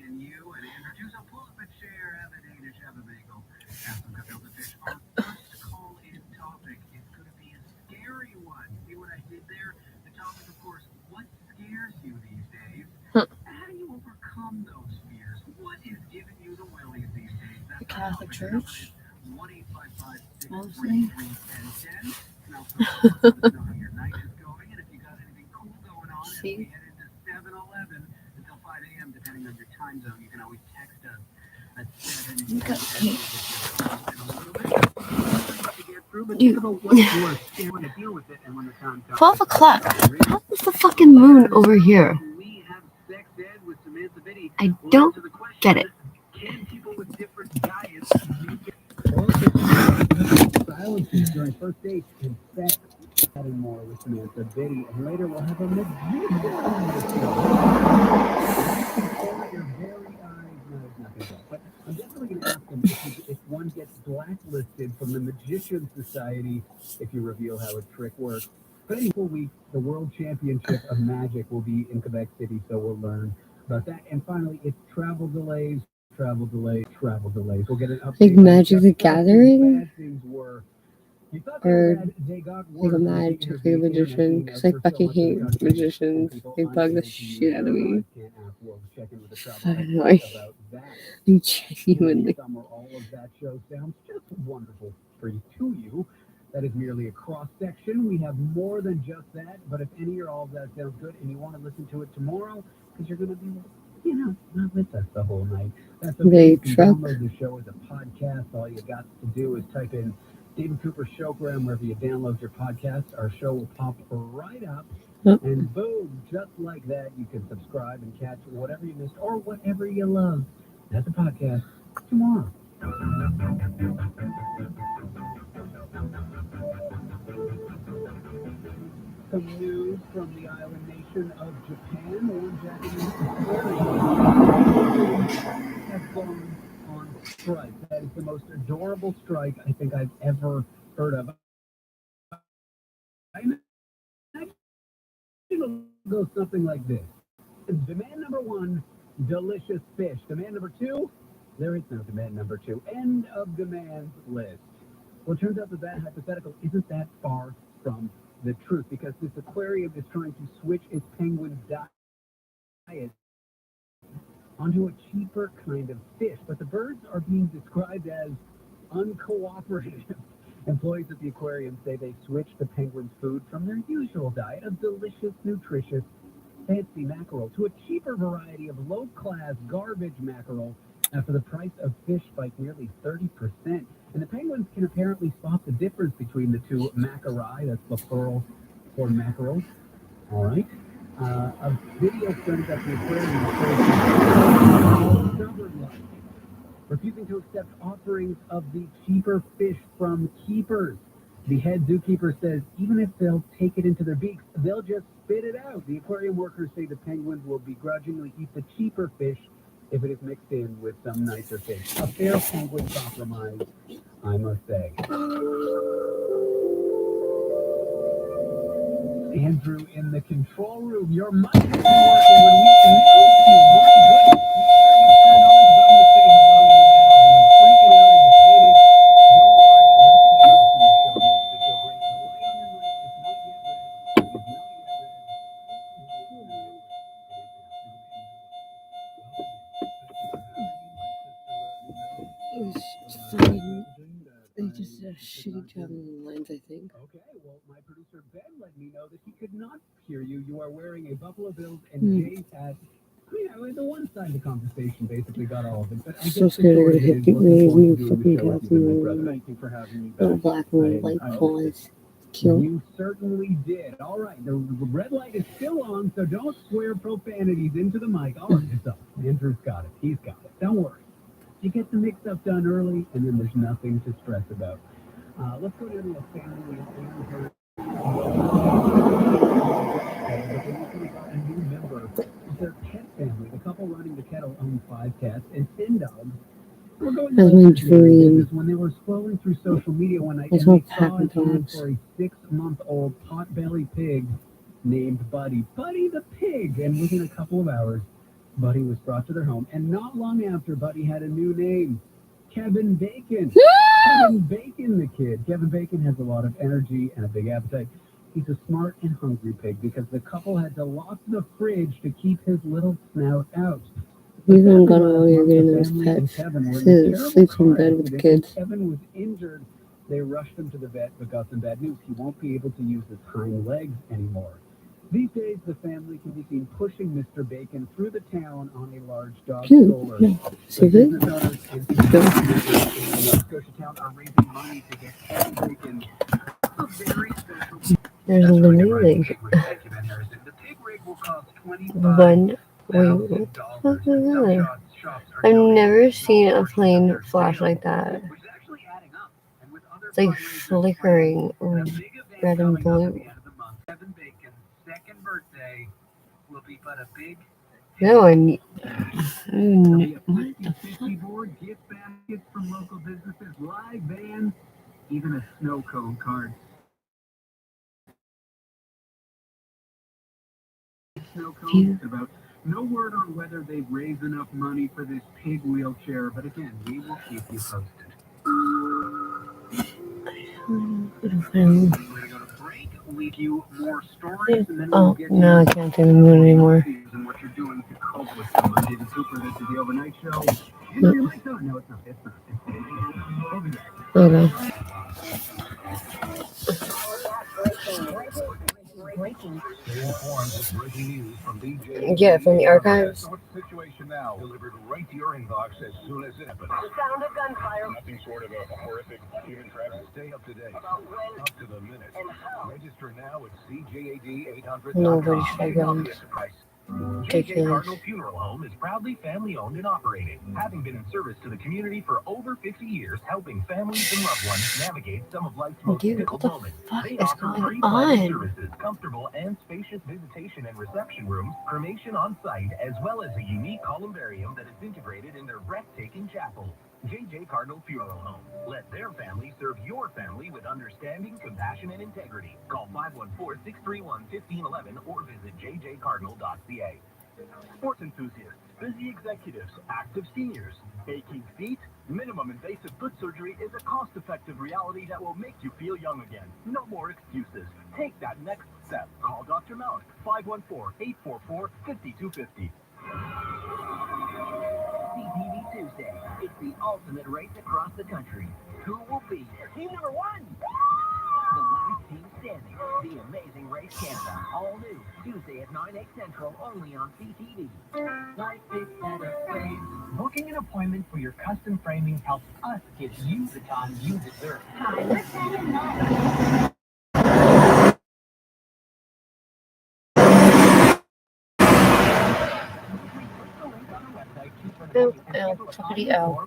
and you. And Andrew, so pull up a chair, have a Danish, have a bagel, have some gefilte fish. Our first call-in topic is going to be a scary one. See what I did there? The topic, of course, what scares you these days? How do you overcome those fears? What is giving you the willies these days? That's The Catholic Church. 1-855-643-1010. Now, how your night is going, and if you got anything cool going on, as we head into 7-Eleven until 5 a.m., depending on your time zone, you can always text us at 7. You got me. You. 12 o'clock. How is the fucking moon over here? I don't get it. Can people with different diets silences during first date and sex? Adding more with Samantha Biddy, and later we'll have a magician on the show. Your very eyes, no, it's not going to go. But I'm definitely going to ask them if one gets blacklisted from the Magician Society if you reveal how a trick works. But anyway, week, the World Championship of Magic will be in Quebec City, so we'll learn about that. And finally, it's travel delays. We'll get an update. Like Magic the Gathering? Bad things were. Or like a magic magician, because I fucking hate magicians. They bug the shit out of me. I don't know. I genuinely. All of that show sounds just wonderful for you. That is merely a cross section. We have more than just that, but if any or all of that sounds good and you want to listen to it tomorrow, because you're going to be, not with us the whole night. That's okay. You can download the show as a podcast. All you got to do is type in David Cooper Showgram wherever you download your podcast. Our show will pop right up, and boom, just like that, you can subscribe and catch whatever you missed or whatever you love as a podcast tomorrow. Some news from the island nation of Japan. One Japanese aquarium has gone on strike. That is the most adorable strike I think I've ever heard of. I imagine it'll go something like this. Demand number 1, delicious fish. Demand number 2, there is no demand number 2. End of demand list. Well, it turns out that hypothetical isn't that far from the truth, because this aquarium is trying to switch its penguin diet onto a cheaper kind of fish. But the birds are being described as uncooperative. Employees at the aquarium say they switched the penguins' food from their usual diet of delicious, nutritious, fancy mackerel to a cheaper variety of low-class garbage mackerel for the price of fish by nearly 30%. And the penguins can apparently spot the difference between the two mackerel, that's the plural for mackerel. All right. A video sent at the aquarium shows stubborn like, refusing to accept offerings of the cheaper fish from keepers. The head zookeeper says even if they'll take it into their beaks, they'll just spit it out. The aquarium workers say the penguins will begrudgingly eat the cheaper fish if it is mixed in with some nicer fish. A fair penguin compromise, I must say. Andrew in the control room. Your mic is working when we announce you. My goodness. They just did a shitty job on the lines, I think. Okay, well, my producer Ben let me know that he could not hear you. You are wearing a Buffalo Bills and Jays hat. The one side of the conversation basically got all of it. But I guess So scared they're gonna hit me. Fucking brother. Thank you for having me back. Little black and white claws. Kill. You certainly did. All right, the red light is still on, so don't swear profanities into the mic. All right, it's up. Andrew's got it. He's got it. Don't worry. You get the mix-up done early, and then there's nothing to stress about. Let's go down to a family we heard. A new member of their pet family. The couple running the kennel own 5 cats and 10 dogs. We're going That's my dream. when they were scrolling through social media one night That's and what they saw an happened to ad us. for a 6-month-old pot-belly pig named Buddy. Buddy the pig! And within a couple of hours, Buddy was brought to their home, and not long after, Buddy had a new name, Kevin Bacon. Kevin Bacon, the kid. Kevin Bacon has a lot of energy and a big appetite. He's a smart and hungry pig because the couple had to lock the fridge to keep his little snout out. He's been gone while you're getting those pets. He sleeps in bed with the kids. Kevin was injured. They rushed him to the vet, but got some bad news. He won't be able to use his hind legs anymore. These days, the family can be seen pushing Mr. Bacon through the town on a large dog stroller. No. Seriously? The business owners and people in Nova Scotia town are raising money to get Kevin Bacon a very special. There's a leg. Thank you, Ben Harrison. The pig rig will cost One. Wait, what the hell? I've never seen a plane flash like that. It's like flickering red and blue. Kevin Bacon's second birthday will be but a big No, There'll be a what the 50-50 board, gift baskets from local businesses, live bands, even a snow cone card. Snow cones about no word on whether they've raised enough money for this pig wheelchair, but again, we will keep you posted. We're going to go to break. We give you more stories, and then we'll get no, I can't do the moon anymore. and what you're doing to cope with them. I'm David Cooper. This is the overnight show. Your mic's on. No, it's not. It's not. We'll be back. Okay. Stay informed with breaking news from DJ. Get it from the archives. What's the situation now? Delivered right to your inbox as soon as it happens. Sound of gunfire. Nothing short of a horrific human tragedy. Stay up to date. Up to the minute. Register now at CJAD800.com. Nobody should have guns. JJ Cardinal Funeral Home is proudly family-owned and operated, having been in service to the community for over 50 years, helping families and loved ones navigate some of life's most Dude, difficult what the moments. fuck They is offer going free private on? services, comfortable and spacious visitation and reception rooms, cremation on site, as well as a unique columbarium that is integrated in their breathtaking chapel. JJ Cardinal Funeral Home. Let their family serve your family with understanding, compassion, and integrity. Call 514-631-1511 or visit jjcardinal.ca. Sports enthusiasts, busy executives, active seniors, aching feet, minimum invasive foot surgery is a cost-effective reality that will make you feel young again. No more excuses. Take that next step. Call Dr. Malik, 514-844-5250. CTV Tuesday. It's the ultimate race across the country. Who will be team number 1? The last team standing. The Amazing Race Canada. All new. Tuesday at 9, 8 Central, only on CTV. Life is better ways. Booking an appointment for your custom framing helps us give you the time you deserve. Somebody else.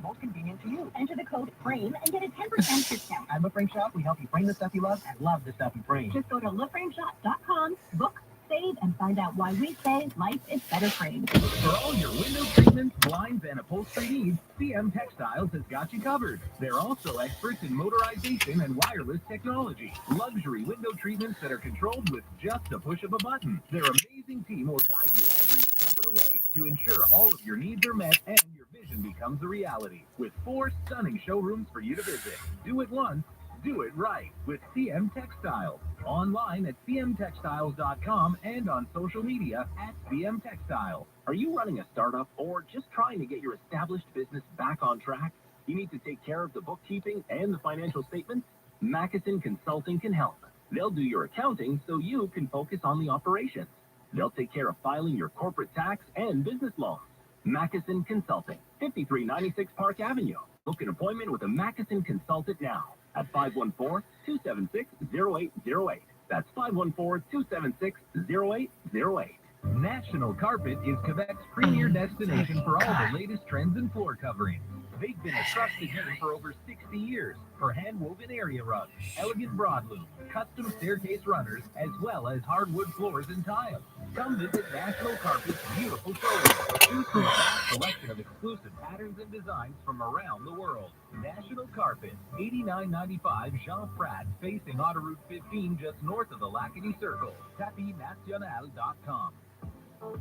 you. Enter the code FRAME and get a 10% discount. At Look Frame Shop, we help you frame the stuff you love and love the stuff you frame. Just go to lookframeshop.com, book, save, and find out why we say life is better framed. For all your window treatments, blinds, and upholstery needs, CM Textiles has got you covered. They're also experts in motorization and wireless technology. Luxury window treatments that are controlled with just a push of a button. Their amazing team will guide you every step of the way to ensure all of your needs are met and your vision becomes a reality. With 4 stunning showrooms for you to visit. Do it once, do it right with CM Textiles. Online at cmtextiles.com and on social media at CM Textiles. Are you running a startup or just trying to get your established business back on track? You need to take care of the bookkeeping and the financial statements? Mackison Consulting can help. They'll do your accounting so you can focus on the operations. They'll take care of filing your corporate tax and business loans. Mackison Consulting, 5396 Park Avenue. Book an appointment with a Mackison consultant now at 514-276-0808. That's 514-276-0808. National Carpet is Quebec's premier destination for all the latest trends in floor coverings. They've been a trusted name for over 60 years for hand-woven area rugs, elegant broadloom, custom staircase runners, as well as hardwood floors and tiles. Come visit National Carpet's beautiful showroom. Choose from a vast selection of exclusive patterns and designs from around the world. National Carpet, 8995 Jean Pratt, facing Autoroute 15 just north of the Lacany Circle. TapyNational.com.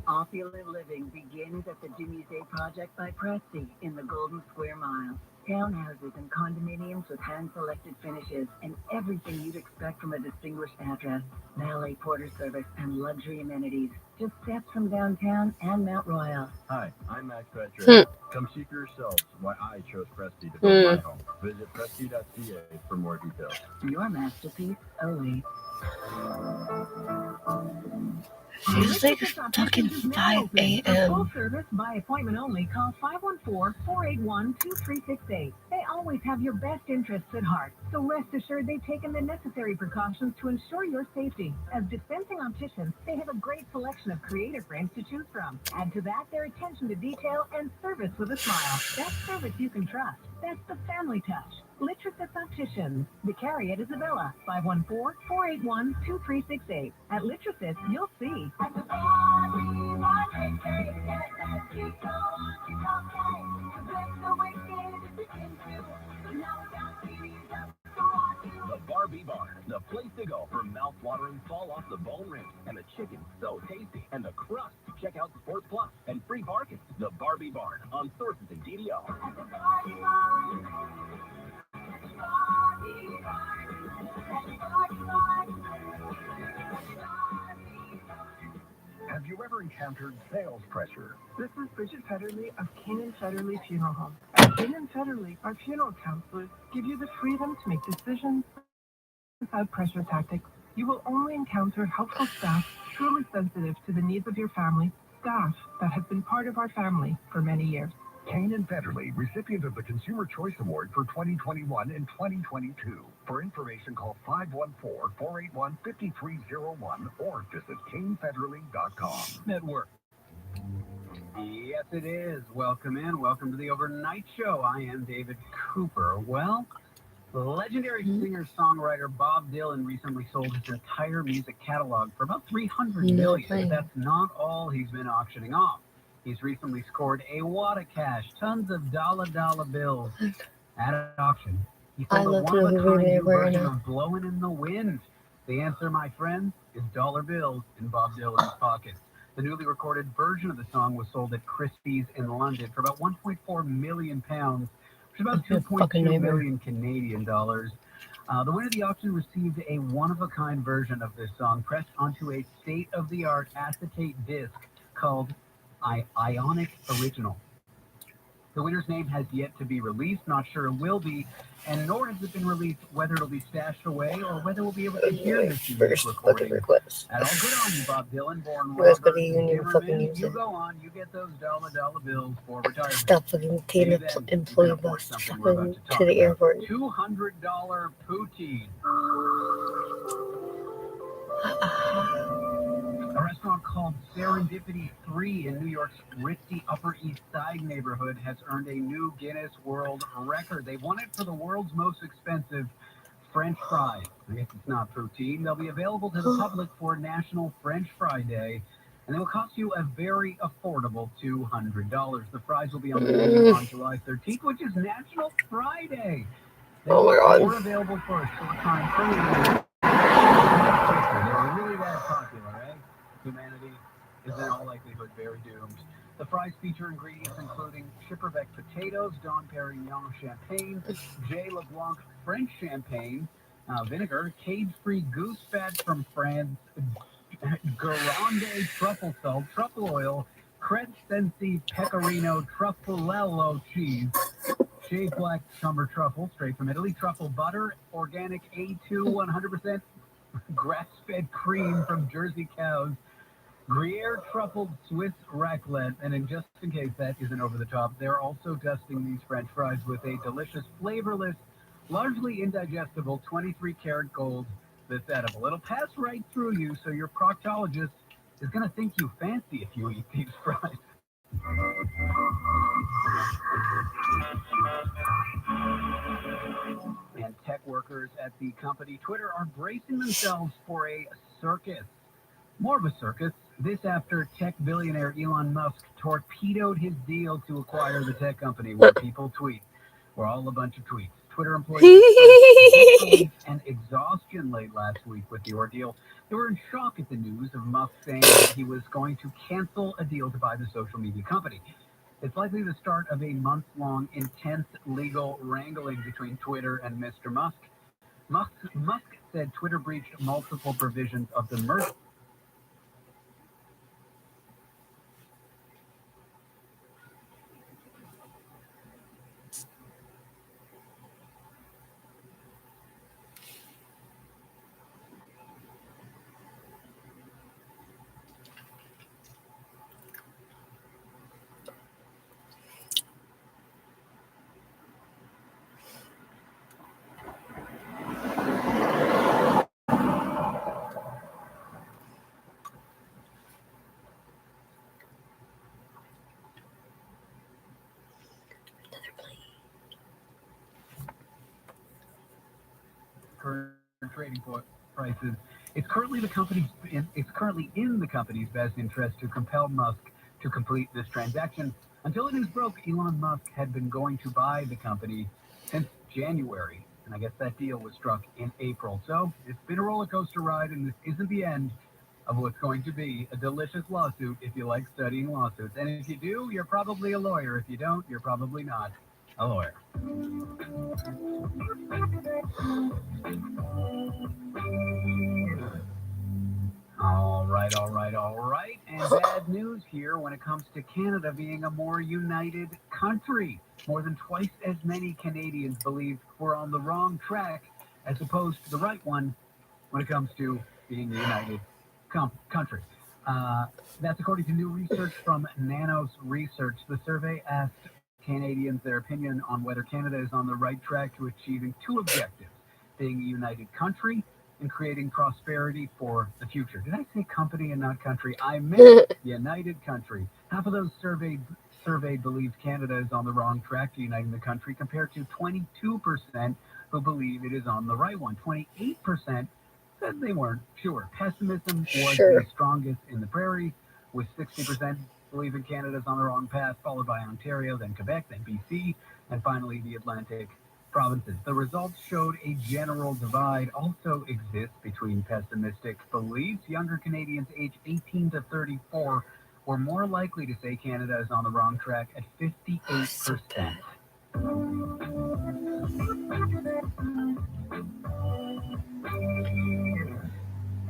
Opulent living begins at the du Musée Project by Presti in the Golden Square Mile. Townhouses and condominiums with hand-selected finishes and everything you'd expect from a distinguished address. Valet porter service and luxury amenities. Just steps from downtown and Mount Royal. Hi, I'm Max Petre. Come see for yourselves why I chose Presti to build my home. Visit Presti.ca for more details. Your masterpiece awaits. She's like fucking 5 a.m. Full service by appointment only. Call 514-481-2368. They always have your best interests at heart, so rest assured they've taken the necessary precautions to ensure your safety. As dispensing opticians, they have a great selection of creative brands to choose from. Add to that their attention to detail and service with a smile. That's service you can trust. That's the family touch. Literatus Opticians, Vicari at Isabella, 514-481-2368. At Literatus, you'll see. The Barbie Barn, the place to go for mouth-watering fall-off-the-bone ribs and the chicken so tasty and the crust. Check out Sports Plus and free parking. The Barbie Barn on Sources and DDO. Have you ever encountered sales pressure? This is Bridget Federley of Kane & Federley Funeral Home. At Kane & Federley, our funeral counselors give you the freedom to make decisions without pressure tactics. You will only encounter helpful staff truly sensitive to the needs of your family, staff that has been part of our family for many years. Kane & Federley, recipient of the Consumer Choice Award for 2021 and 2022. For information, call 514-481-5301 or visit KaneFederley.com. Network. Yes, it is. Welcome in. Welcome to the Overnight Show. I am David Cooper. Well, the legendary singer-songwriter Bob Dylan recently sold his entire music catalog for about $300 million. But that's not all he's been auctioning off. He's recently scored a wad of cash, tons of dollar bills at an auction. He sold a one-of-a-kind new version of Blowin' in the Wind. The answer, my friends, is dollar bills in Bob Dylan's pockets. The newly recorded version of the song was sold at Christie's in London for about £1.4 million, which is about 2.2 million Canadian dollars. The winner of the auction received a one-of-a-kind version of this song pressed onto a state-of-the-art acetate disc called Ionic Original. The winner's name has yet to be released, not sure it will be, and nor has it been released whether it'll be stashed away or whether we'll be able to hear this unique recording. And all good on you, Bob Dylan, born Robert Zimmerman. You go on, you get those dollar bills for retirement. Stop fucking taking an employee bus to the airport. $200 poutine. A restaurant called called Serendipity 3 in New York's ritzy Upper East Side neighborhood has earned a new Guinness World Record. They won it for the world's most expensive French fries. I guess it's not poutine. They'll be available to the public for National French Fry Day, and they will cost you a very affordable $200. The fries will be on the menu on July 13th, which is National Fry Day. They were available for a short time. They were really that popular, eh? Humanity is in all likelihood very doomed. The fries feature ingredients including Schipperbeck potatoes, Dom Perignon champagne, J. LeBlanc French champagne, vinegar, cage-free goose fat from France, Guerande truffle salt, truffle oil, Crescenzi pecorino truffalello cheese, shaved black summer truffle straight from Italy, truffle butter, organic A2 100% grass-fed cream from Jersey cows, Gruyere truffled Swiss raclette, and in just in case that isn't over the top, they're also dusting these French fries with a delicious, flavorless, largely indigestible 23-karat gold that's edible. It'll pass right through you, so your proctologist is going to think you fancy if you eat these fries. And tech workers at the company Twitter are bracing themselves for a circus. More of a circus. This after tech billionaire Elon Musk torpedoed his deal to acquire the tech company where people tweet. We're all a bunch of tweets. Twitter employees and exhaustion late last week with the ordeal. They were in shock at the news of Musk saying that he was going to cancel a deal to buy the social media company. It's likely the start of a month-long intense legal wrangling between Twitter and Mr. Musk. Musk said Twitter breached multiple provisions of the merger. Current trading prices. It's currently in the company's best interest to compel Musk to complete this transaction. Until it is broke, Elon Musk had been going to buy the company since January, and I guess that deal was struck in April. So it's been a roller coaster ride, and this isn't the end of what's going to be a delicious lawsuit if you like studying lawsuits. And if you do, you're probably a lawyer. If you don't, you're probably not a lawyer. All right. And bad news here when it comes to Canada being a more united country. More than twice as many Canadians believe we're on the wrong track as opposed to the right one when it comes to being a united country. That's according to new research from Nanos Research. The survey asked Canadians their opinion on whether Canada is on the right track to achieving two objectives, being a united country and creating prosperity for the future. Did I say company and not country? I meant united country. Half of those surveyed believe Canada is on the wrong track to uniting the country, compared to 22% who believe it is on the right one. 28% said they weren't sure. Pessimism was the strongest in the prairies, with 60% believing Canada's on the wrong path, followed by Ontario, then Quebec, then BC, and finally the Atlantic provinces. The results showed a general divide also exists between pessimistic beliefs. Younger Canadians aged 18 to 34 were more likely to say Canada is on the wrong track at 58%.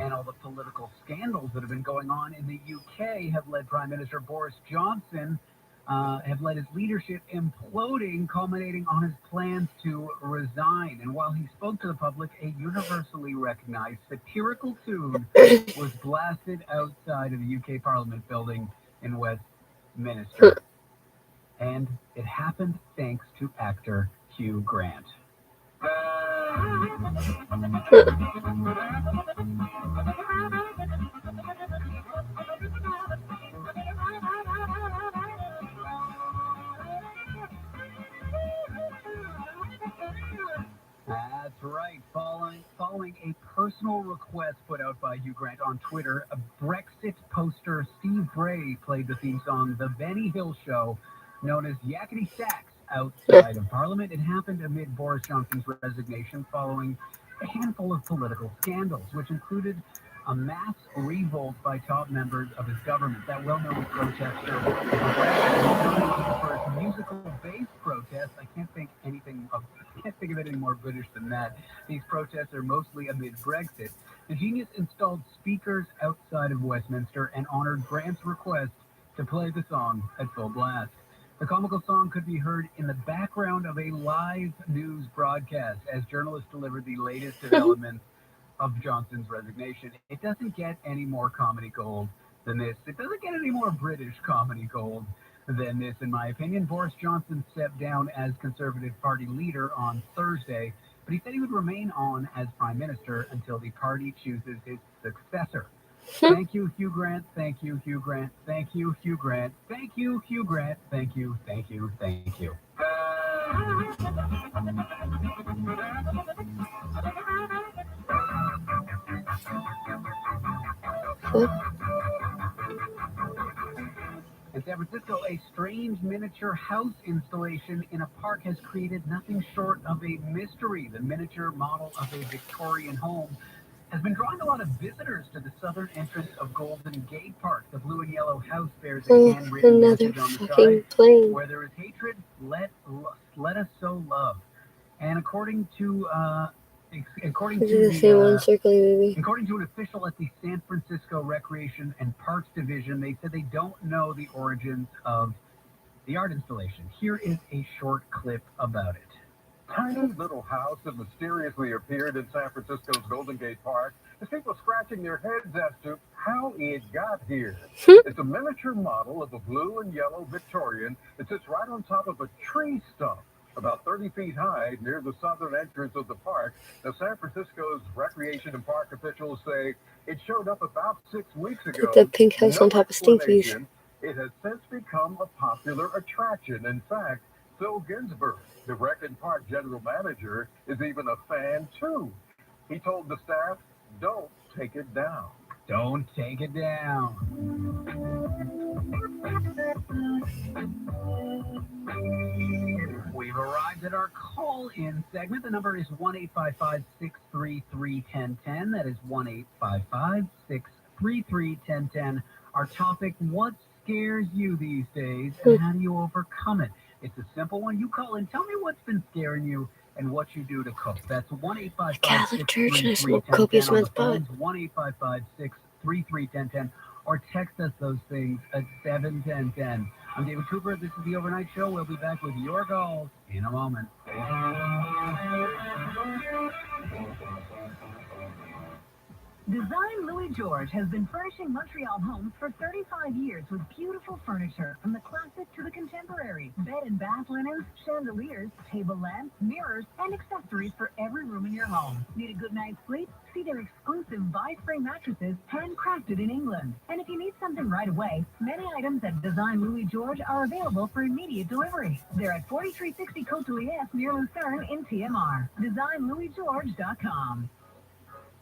And all the political scandals that have been going on in the UK have led Prime Minister Boris Johnson have led his leadership imploding, culminating on his plans to resign. And while he spoke to the public, a universally recognized satirical tune was blasted outside of the UK Parliament building in Westminster. And it happened thanks to actor Hugh Grant. request put out by Hugh Grant on Twitter. A Brexit poster Steve Bray played the theme song The Benny Hill Show, known as Yakety Sax, outside of Parliament. It happened amid Boris Johnson's resignation following a handful of political scandals, which included a mass revolt by top members of his government. That well-known protester for his musical-based protest. I can't think of anything more British than that. These protests are mostly amid Brexit. The genius installed speakers outside of Westminster and honored Grant's request to play the song at full blast. The comical song could be heard in the background of a live news broadcast as journalists delivered the latest developments of Johnson's resignation. It doesn't get any more comedy gold than this. It doesn't get any more British comedy gold than this, in my opinion. Boris Johnson stepped down as Conservative Party leader on Thursday, but he said he would remain on as Prime Minister until the party chooses his successor. Thank you, Hugh Grant. Thank you, Hugh Grant. Thank you, Hugh Grant. Thank you, Hugh Grant. Thank you, thank you, thank you. In San Francisco, a strange miniature house installation in a park has created nothing short of a mystery. The miniature model of a Victorian home has been drawing a lot of visitors to the southern entrance of Golden Gate Park. The blue and yellow house bears a handwritten message on the side, where there is hatred, let us sow love. And according to an official at the San Francisco Recreation and Parks Division, they said they don't know the origins of the art installation. Here is a short clip about it. Tiny little house that mysteriously appeared in San Francisco's Golden Gate Park has people scratching their heads as to how it got here. It's a miniature model of a blue and yellow Victorian that sits right on top of a tree stump, about 30 feet high, near the southern entrance of the park. Now, San Francisco's recreation and park officials say it showed up about 6 weeks ago. Put the pink house on top of Stinky's. It has since become a popular attraction. In fact, Phil Ginsburg, the Rec and Park general manager, is even a fan too. He told the staff, "Don't take it down." Don't take it down. We've arrived at our call-in segment. The number is 1-855-633-1010. That is 1-855-633-1010. Our topic, what scares you these days, and how do you overcome it? It's a simple one. You call in, tell me what's been scaring you and what you do to cope. That's 1-855-633-1010. 1-855-633-1010. Or text us those things at 71010. I'm David Cooper. This is The Overnight Show. We'll be back with your calls in a moment. Design Louis George has been furnishing Montreal homes for 35 years with beautiful furniture from the classic to the contemporary. Bed and bath linens, chandeliers, table lamps, mirrors, and accessories for every room in your home. Need a good night's sleep? See their exclusive Vi-Spring mattresses handcrafted in England. And if you need something right away, many items at Design Louis George are available for immediate delivery. They're at 4360 Côte de Liesse near Lucerne in TMR. DesignLouisGeorge.com.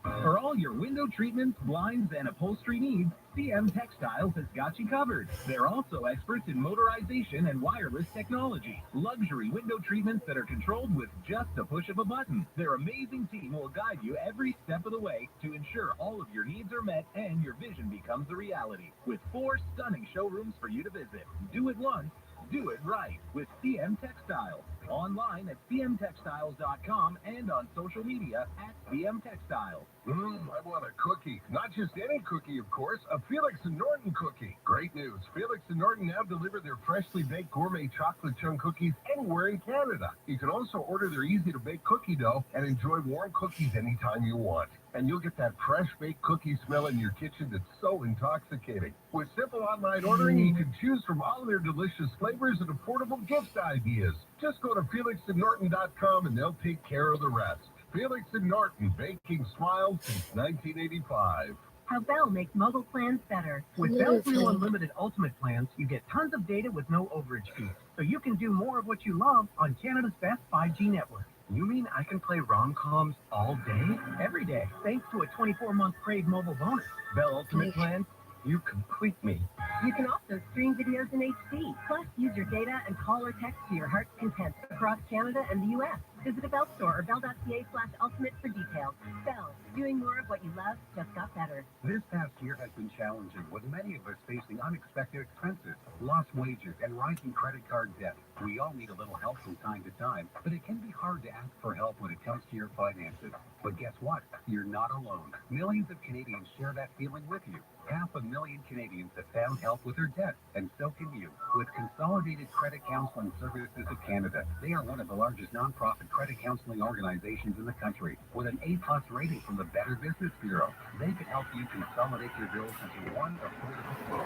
For all your window treatments, blinds, and upholstery needs, CM Textiles has got you covered. They're also experts in motorization and wireless technology. Luxury window treatments that are controlled with just a push of a button. Their amazing team will guide you every step of the way to ensure all of your needs are met and your vision becomes a reality. With 4 stunning showrooms for you to visit. Do it once, do it right with CM Textiles. Online at cmtextiles.com and on social media at CM Textiles. I want a cookie. Not just any cookie, of course. A Felix and Norton cookie. Great news. Felix and Norton now deliver their freshly baked gourmet chocolate chunk cookies anywhere in Canada. You can also order their easy-to-bake cookie dough and enjoy warm cookies anytime you want. And you'll get that fresh baked cookie smell in your kitchen that's so intoxicating. With simple online ordering, you can choose from all their delicious flavors and affordable gift ideas. Just go to FelixandNorton.com and they'll take care of the rest. Felix and Norton, baking smiles since 1985. How Bell makes mobile plans better. With Bell's new unlimited ultimate plans, you get tons of data with no overage fees, so you can do more of what you love on Canada's best 5G network. You mean I can play rom-coms all day, every day, thanks to a 24-month Crave mobile bonus? Bell Ultimate Plan, you complete me. You can also stream videos in HD, plus use your data and call or text to your heart's content across Canada and the U.S. Visit a Bell store or bell.ca/ultimate for details. Bell, doing more of what you love just got better. This past year has been challenging, with many of us facing unexpected expenses, lost wages, and rising credit card debt. We all need a little help from time to time, but it can be hard to ask for help when it comes to your finances. But guess what? You're not alone. Millions of Canadians share that feeling with you. 500,000 Canadians have found help with their debt, and so can you. With Consolidated Credit Counseling Services of Canada, they are one of the largest nonprofit credit counseling organizations in the country, with an A+ rating from the Better Business Bureau. They can help you consolidate your bills into one affordable payment.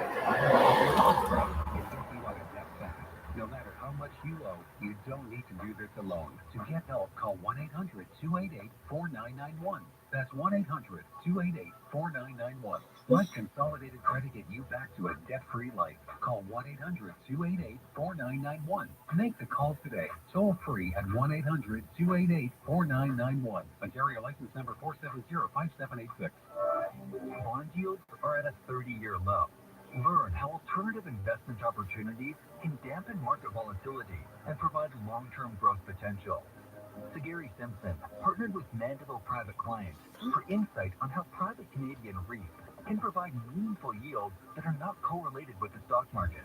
No matter how much you owe, you don't need to do this alone. To get help, call 1-800-288-4991. That's 1-800-288-4991. Let Consolidated Credit get you back to a debt-free life. Call 1-800-288-4991. Make the call today, toll free at 1-800-288-4991. Ontario license number 4705786. Bond yields are at a 30-year low. Learn how alternative investment opportunities can dampen market volatility and provide long-term growth potential. Gary Simpson partnered with Mandeville Private Clients for insight on how private Canadian REITs can provide meaningful yields that are not correlated with the stock market.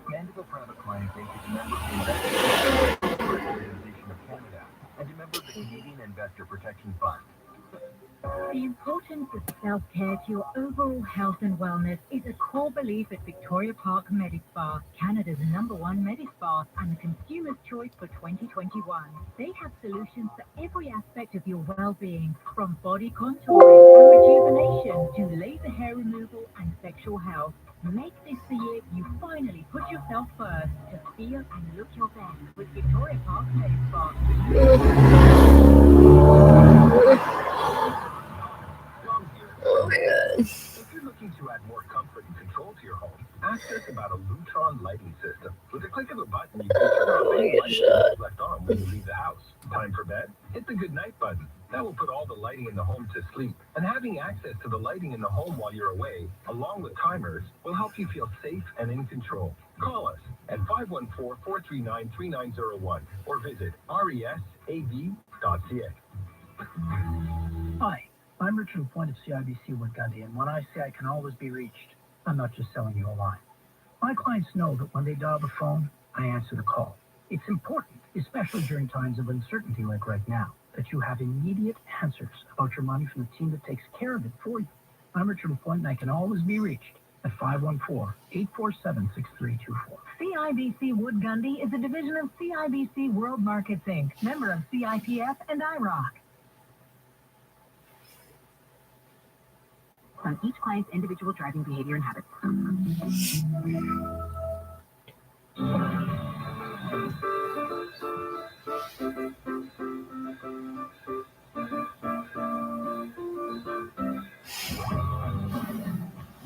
Mandeville Private Clients Inc. is a member of the Investment Organization of Canada and a member of the Canadian Investor Protection Fund. The importance of self-care to your overall health and wellness is a core belief at Victoria Park Medispa, Canada's #1 Medispa and the consumer's choice for 2021. They have solutions for every aspect of your well-being, from body contouring and rejuvenation to laser hair removal and sexual health. Make this the year you finally put yourself first to feel and look your best with Victoria Park Medispa. Oh my god. If you're looking to add more comfort and control to your home, ask us about a Lutron lighting system. With a click of a button, you can turn off any lights left on when you leave the house. Time for bed? Hit the good night button. That will put all the lighting in the home to sleep. And having access to the lighting in the home while you're away, along with timers, will help you feel safe and in control. Call us at 514-439-3901 or visit resav.ca. Hi, I'm Richard Point of CIBC Wood Gundy, and when I say I can always be reached, I'm not just selling you a line. My clients know that when they dial the phone, I answer the call. It's important, especially during times of uncertainty like right now, that you have immediate answers about your money from the team that takes care of it for you. I'm Richard Point, and I can always be reached at 514-847-6324. CIBC Wood Gundy is a division of CIBC World Markets Inc., member of CIPF and IROC. On each client's individual driving behavior and habits.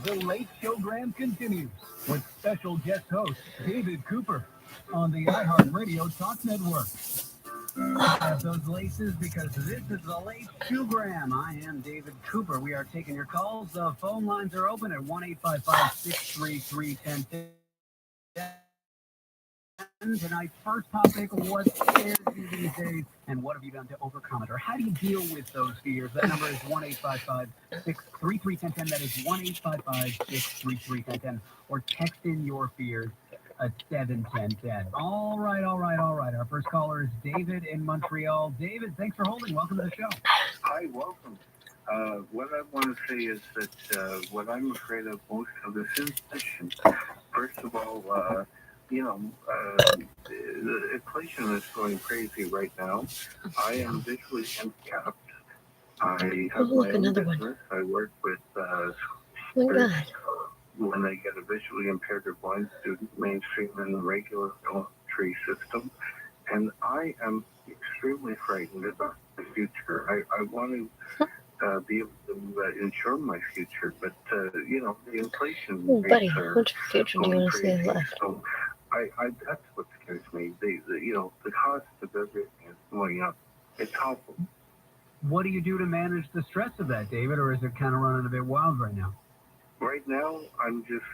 The Late Showgram continues with special guest host David Cooper on the iHeartRadio Talk Network. Have those laces because this is the Late Showgram. I am David Cooper. We are taking your calls. The phone lines are open at 1-855-633-1010. Tonight's first topic, what scares you these days, and what have you done to overcome it, or how do you deal with those fears? That number is 1-855-633-1010. That is 1-855-633-1010, or text in your fears at 71010. All right. Our first caller is David in Montreal. David, thanks for holding. Welcome to the show. Hi, welcome. What I want to say is that what I'm afraid of most of this inflation. First of all, the inflation is going crazy right now. I am visually handicapped. I have my own business. I work with when they get a visually impaired or blind student, mainstream and the regular elementary system. And I am extremely frightened about the future. I want to be able to ensure my future, but the inflation rates are going crazy. So that's what scares me. The cost of everything is Well, yeah, it's helpful. What do you do to manage the stress of that, David, or is it kind of running a bit wild right now? Right now, I'm just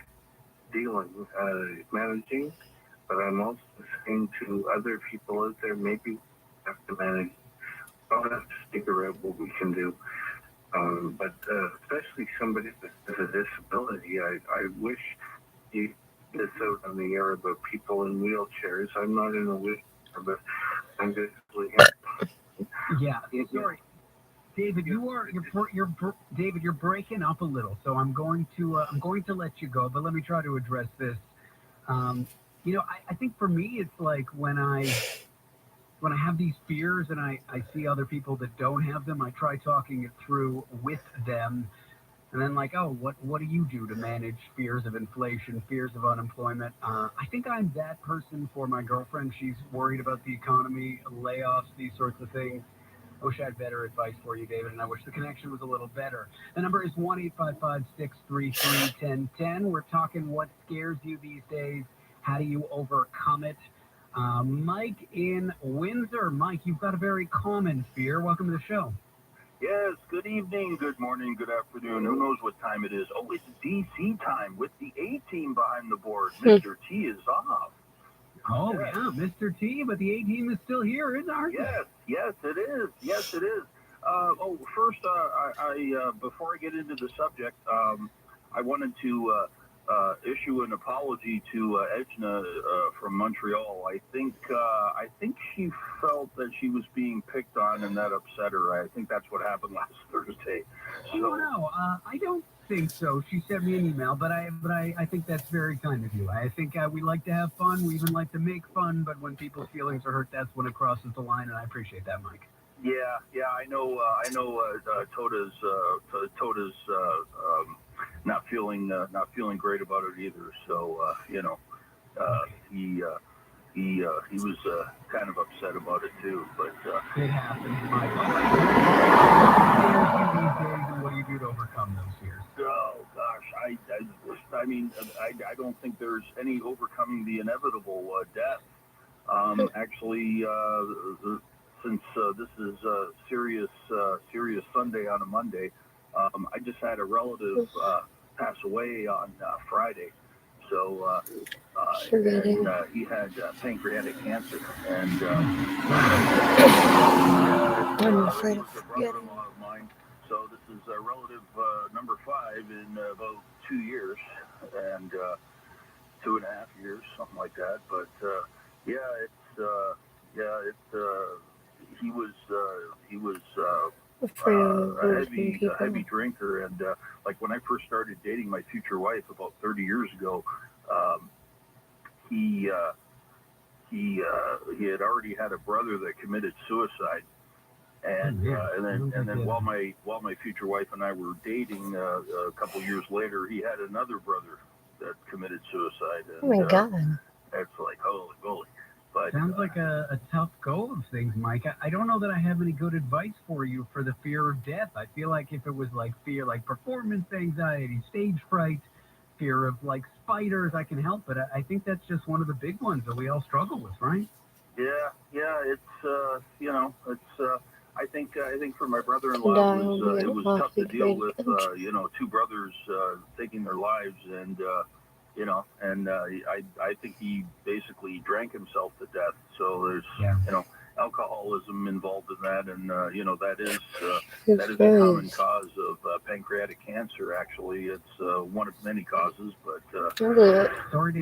managing, but I'm also saying to other people out there, maybe have to manage. I'll have to figure out what we can do. But especially somebody that has a disability, I wish you this out on the air about people in wheelchairs. I'm not in a wheelchair, but I'm basically. Yeah, sorry. David, David, you're breaking up a little, so I'm going to let you go. But let me try to address this. I think for me, it's like when I have these fears and I see other people that don't have them, I try talking it through with them, and then like, oh, what do you do to manage fears of inflation, fears of unemployment? I think I'm that person for my girlfriend. She's worried about the economy, layoffs, these sorts of things. I wish I had better advice for you, David, and I wish the connection was a little better. The number is 1-855-633-1010. We're talking what scares you these days. How do you overcome it? Mike in Windsor. Mike, you've got a very common fear. Welcome to the show. Yes, good evening, good morning, good afternoon. Who knows what time it is? Oh, it's DC time with the A-team behind the board. Mr. T is off. Oh, yes. Yeah, Mr. T, but the A-team is still here, isn't it? Yes, it is. Yes, it is. First, before I get into the subject, I wanted to issue an apology to Edna from Montreal. I think she felt that she was being picked on, and that upset her. I think that's what happened last Thursday. So, no, I don't think so. She sent me an email, but I think that's very kind of you. I think we like to have fun. We even like to make fun, but when people's feelings are hurt, that's when it crosses the line, and I appreciate that, Mike. Yeah, I know. Toda's not feeling great about it either. So he was kind of upset about it too. But it happens, Mike. What do you do to overcome those fears? Oh gosh, I mean, I don't think there's any overcoming the inevitable death. Actually, since this is serious Sunday on a Monday, I just had a relative pass away on Friday. So he had pancreatic cancer, and I'm afraid of forgetting. of mine. So this is relative number 5 in about 2 years, and 2.5 years, something like that. But he was a heavy drinker, and like when I first started dating my future wife about 30 years ago, he had already had a brother that committed suicide, and then while my future wife and I were dating, a couple years later, he had another brother that committed suicide. And, oh my God! It's like holy moly. But, sounds like a tough go of things, Mike. I don't know that I have any good advice for you for the fear of death. I feel like if it was like fear, like performance anxiety, stage fright, fear of like spiders, I can help. But I think that's just one of the big ones that we all struggle with, right? Yeah. It's I think for my brother-in-law, it was tough to deal with. 2 brothers taking their lives, and. I think he basically drank himself to death. So there's, alcoholism involved in that, and that is a common cause of pancreatic cancer. Actually, it's one of many causes. But sorry to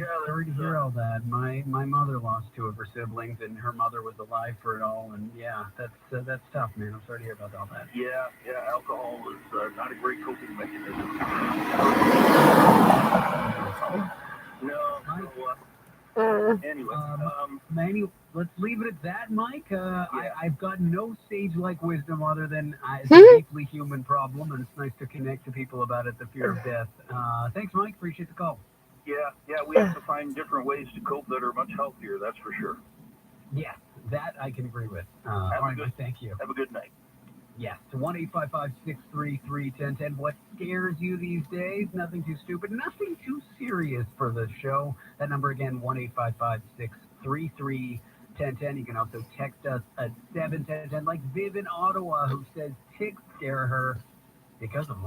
hear all that. My mother lost 2 of her siblings, and her mother was alive for it all. And that's tough, man. I'm sorry to hear about all that. Yeah. Alcohol is not a great coping mechanism. Anyway, Manny, let's leave it at that, Mike. I've got no sage-like wisdom other than it's a deeply human problem, and it's nice to connect to people about it, the fear of death. Thanks, Mike. Appreciate the call. Yeah, we have to find different ways to cope that are much healthier, that's for sure. Yeah, that I can agree with. Thank you. Have a good night. Yes, 1-855-633-1010. What scares you these days? Nothing too stupid, nothing too serious for the show. That number again, 1-855-633-1010. 1010. You can also text us at 71010, like Viv in Ottawa, who says ticks scare her because of